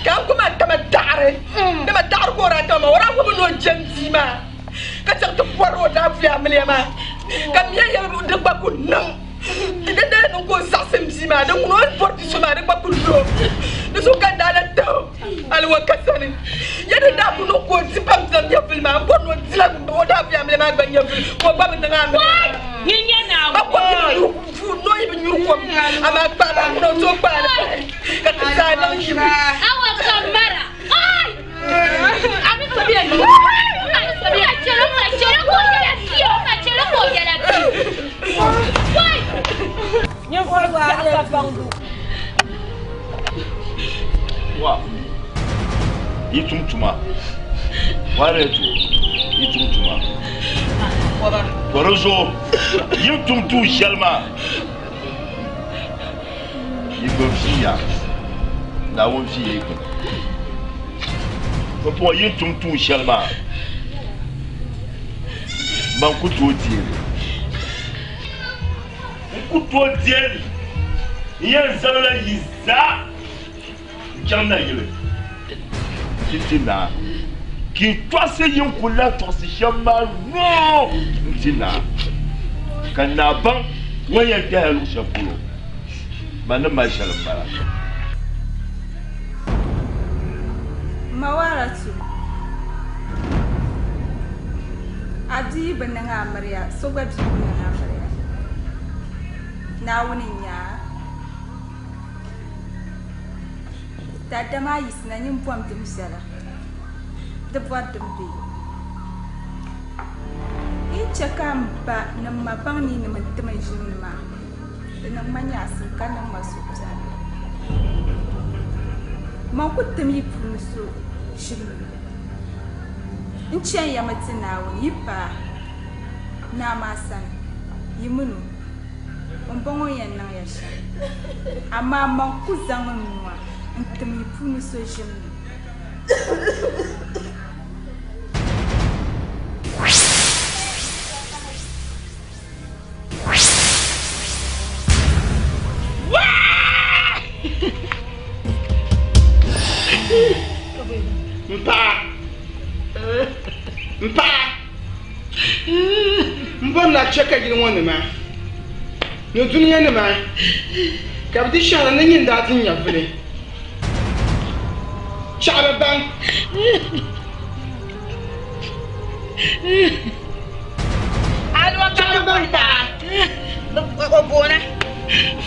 Speaker 11: Kan kuma tamatare tamatare ko rata ma wara ko no jenzima ka ta kwaro da fiya milema kam ya da ba ku nan idan da no ko sasem zima da no porti suma da ba ku do da su kan da to alwa kasani ya da ku no ko zipam zan ya filma ko no zila ko da fiya milema ban ya fil ko ba mun nga me nyinya na ko no ibi nyuru ko ama ba no to ba ka ta na yiba awa kamara ai ami ko bien
Speaker 8: Wa yitumtuma waretu yitumtuma Borozo yitumtu shalma yigofia na wonfi yego Popo yitumtu shalma Bankuto diere Kuto diere Yen zala yiza Jamna yele Kitina Ki twase yin kula twase shamba no Kitina Kana ban Wayan ta halu shafulo Mana ma shalambara
Speaker 16: Mawaratu Adi benanga Maria so web benanga Maria Now ninya Tadama yisna nyimpom dimsala De boîte de Incha kamba na mabani na mantama jinma na manyasi kana masupsa Mankutami punuso shiru Incha ya matina yipa na masan yimunu bongo yen na ya sha amma man ku zaman nuwa ntumi puni so jimni
Speaker 10: Mpa mbon la cheka gin woni ma no duniya ne ma ka bi shara nan yin da tin ya fule shara ban
Speaker 11: alwa ka ban ta ko bona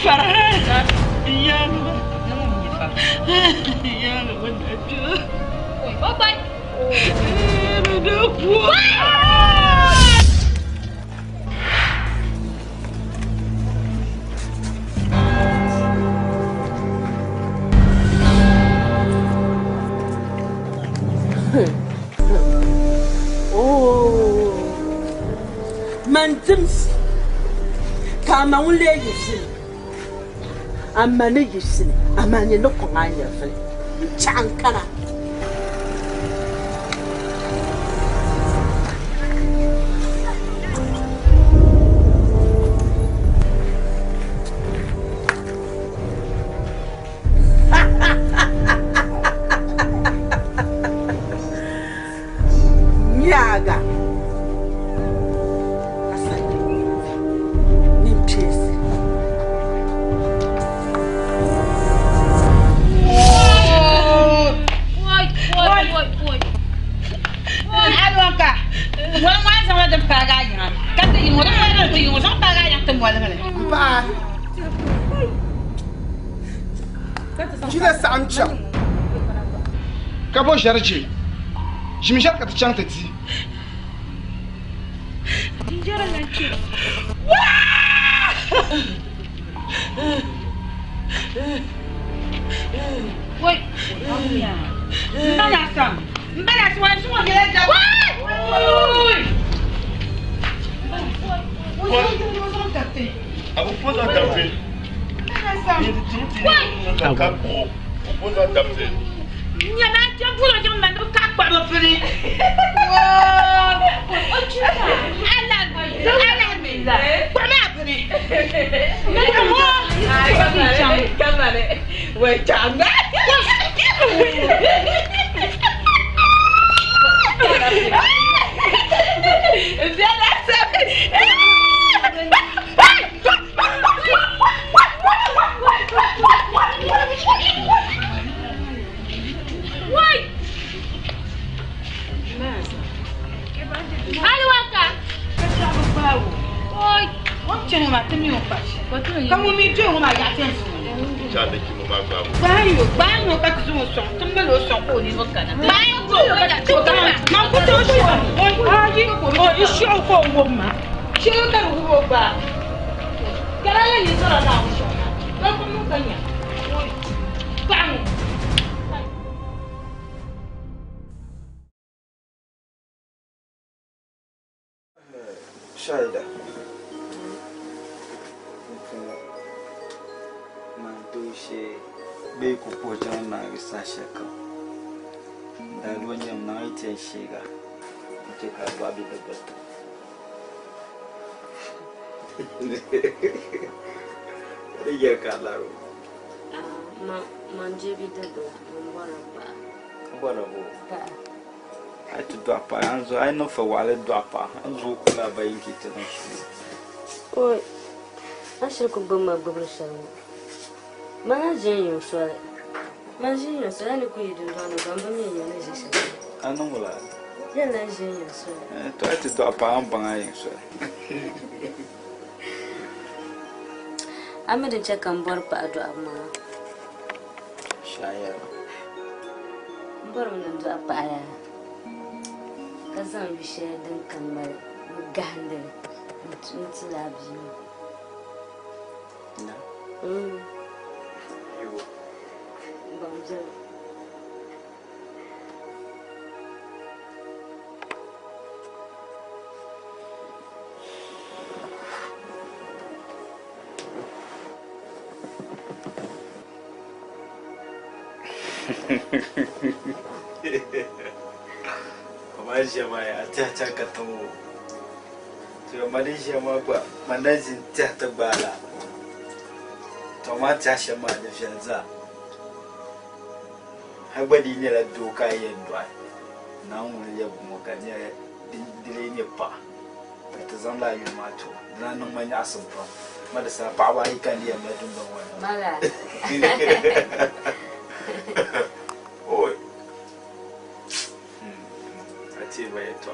Speaker 11: fara ya no mi fa ya no wanda jo oi bye
Speaker 7: Oh, man, Tim's come on, ladies. I'm managing. I'm managing. Look on my face. Chankana. Nyaga. Asante. Ni mchezi.
Speaker 11: Woi. Alwaka. Wala ma sama da paga ya. Kata yi mo da ma da yi mo sama paga ya tan wala ne.
Speaker 10: Ba. Jila sancha. Kabo jarje. Jimishar ka ta chanta ti.
Speaker 11: Jara nan ce. Woi. Mbana sam. Mbana swa swa gele ja. Woi.
Speaker 8: Abu poza dafe. Poza dafe.
Speaker 11: Nyana jambulo jamba ndo kakpa do firi. Alan mi. Kwama firi.
Speaker 7: Kamare. We changa.
Speaker 11: Why? Alwaka. Oi, what channel ma temi o pa. Kamu mi jo ma ya ten.
Speaker 8: Chade ki mo ma gba.
Speaker 11: Bayo ka tu so. Tumbe lo so ko ni no kana. Bayo ko ya tu ka. Ma ko to so. Oi, isho ko wo ma. Shi ka ru wo ba. Kala ni so ra na wo. Ka ko mu kanya. Oi. Bang.
Speaker 12: Shaida. Mantushe be ku pojan na risashe ka. Da ruwan na ite shiga. Ite ka babu da bata. Riya ka laro.
Speaker 9: Manje bi da do mbora ba.
Speaker 12: Mbora bo. Ai tu do apa anzo ai no fa wale do apa anzo kula ba yinki tana shi.
Speaker 9: Oi. Ashir ko bama bubul shawo. Mana jenyo so. Manjinyo so ani ku yidun do no gamba mi yana jisha.
Speaker 12: Anu mula.
Speaker 9: Yana jenyo so.
Speaker 12: To ai tu do apa an banga yin so.
Speaker 9: Amedin chekan bor pa do amma.
Speaker 12: Shaya.
Speaker 9: Bor mun do apa ya. Kazan bishe din kamar gande mutunci labi
Speaker 12: na
Speaker 9: yo bamje
Speaker 12: Malaysia maya acha katamu. To Malaysia ma ba manajin ta bala. To ma ta shama da fianza. Hagbadi ne la doka yen dwa. Na mun ya bu ka ne dire ne pa. Ta zan la yi ma to. Na nan manya asun fa. Madasa ba wa yi kan ya ma dun ban wani.
Speaker 9: Mala.
Speaker 12: Oi. Ati ba yeto.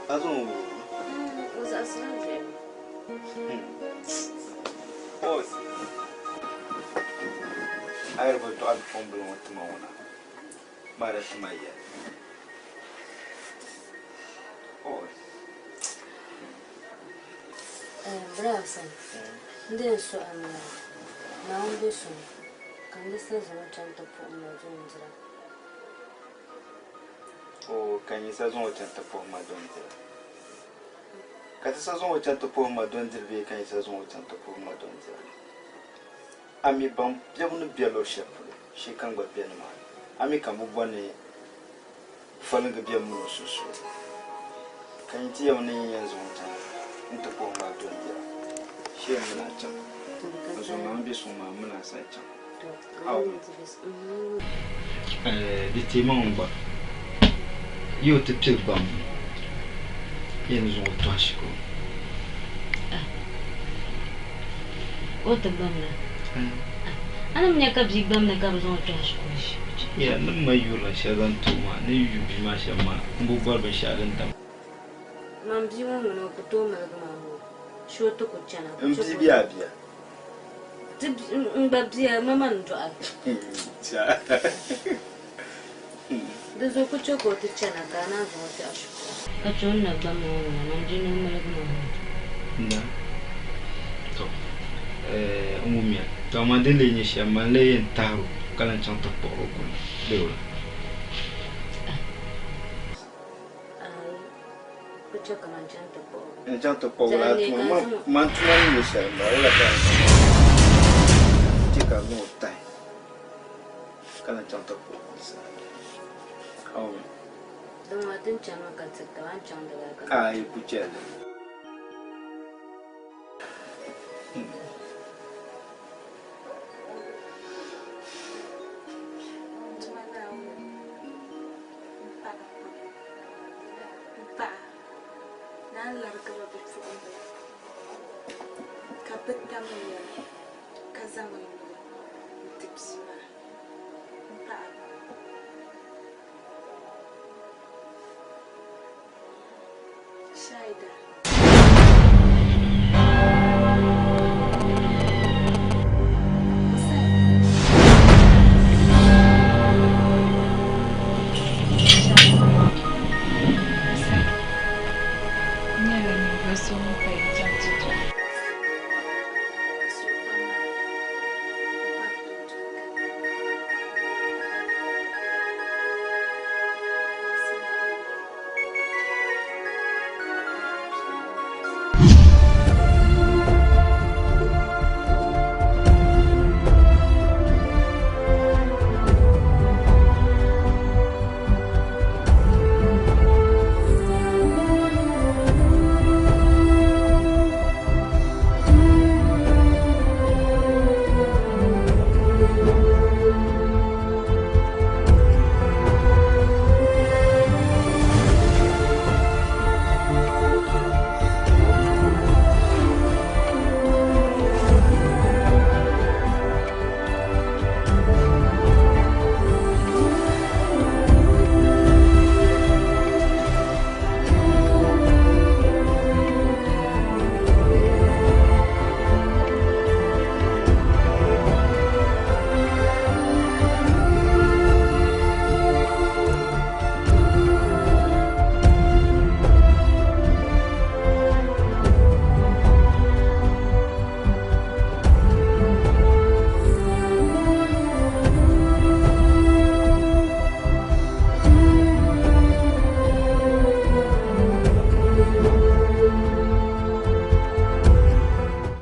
Speaker 12: Azum.
Speaker 9: Os asrange.
Speaker 12: Oi. Ai vou to al fombo wata mauna. Mara tmaya. Oi.
Speaker 9: Bravo. Ndio so amna. Naomba so. Kanisa zama chanta pomma zonzira.
Speaker 12: O kanisa zon chanta pomma zonzira. Kanisa zon chanta pomma zonzira be kanisa zon chanta pomma zonzira. Ami bam yabunu bialo shepu. She kan gba biano ma. Ami kan bubone falanga biamu susu. Kan ti yawne yanzu mutan. Nta pomma zonzira. She muna can. Zo ma mbi so ma muna sa can. Di timon ba. Yo te pilbam. Yenzo otashiko.
Speaker 9: Ota bamna. Ana mnyaka bzigba mnaka bzon otashiko.
Speaker 12: Ya namma yula shadan tuma ne yubi ma shama mbubar ba shadan tam.
Speaker 9: Mamzi mo no kuto malgama ho. Shoto ko chana.
Speaker 12: Mbi biya biya.
Speaker 9: Mbabzia mama ntwa.
Speaker 12: Cha.
Speaker 9: Dezo ko choko te chana kana zo otashiko. Kachonna bamo namjino malgama.
Speaker 12: Na. To. Umumia. To mandele ni shama le yentaru kala chanta poro ko. Deula.
Speaker 9: Ko choka manchanta poro.
Speaker 12: Chanta poro la tuma mantuna ni shama wala ka. Tika no tai. Kala chanta poro. Oh.
Speaker 9: Don't want to channel katsaka wan chanda ga.
Speaker 12: Ai kuchela.
Speaker 1: Shaida.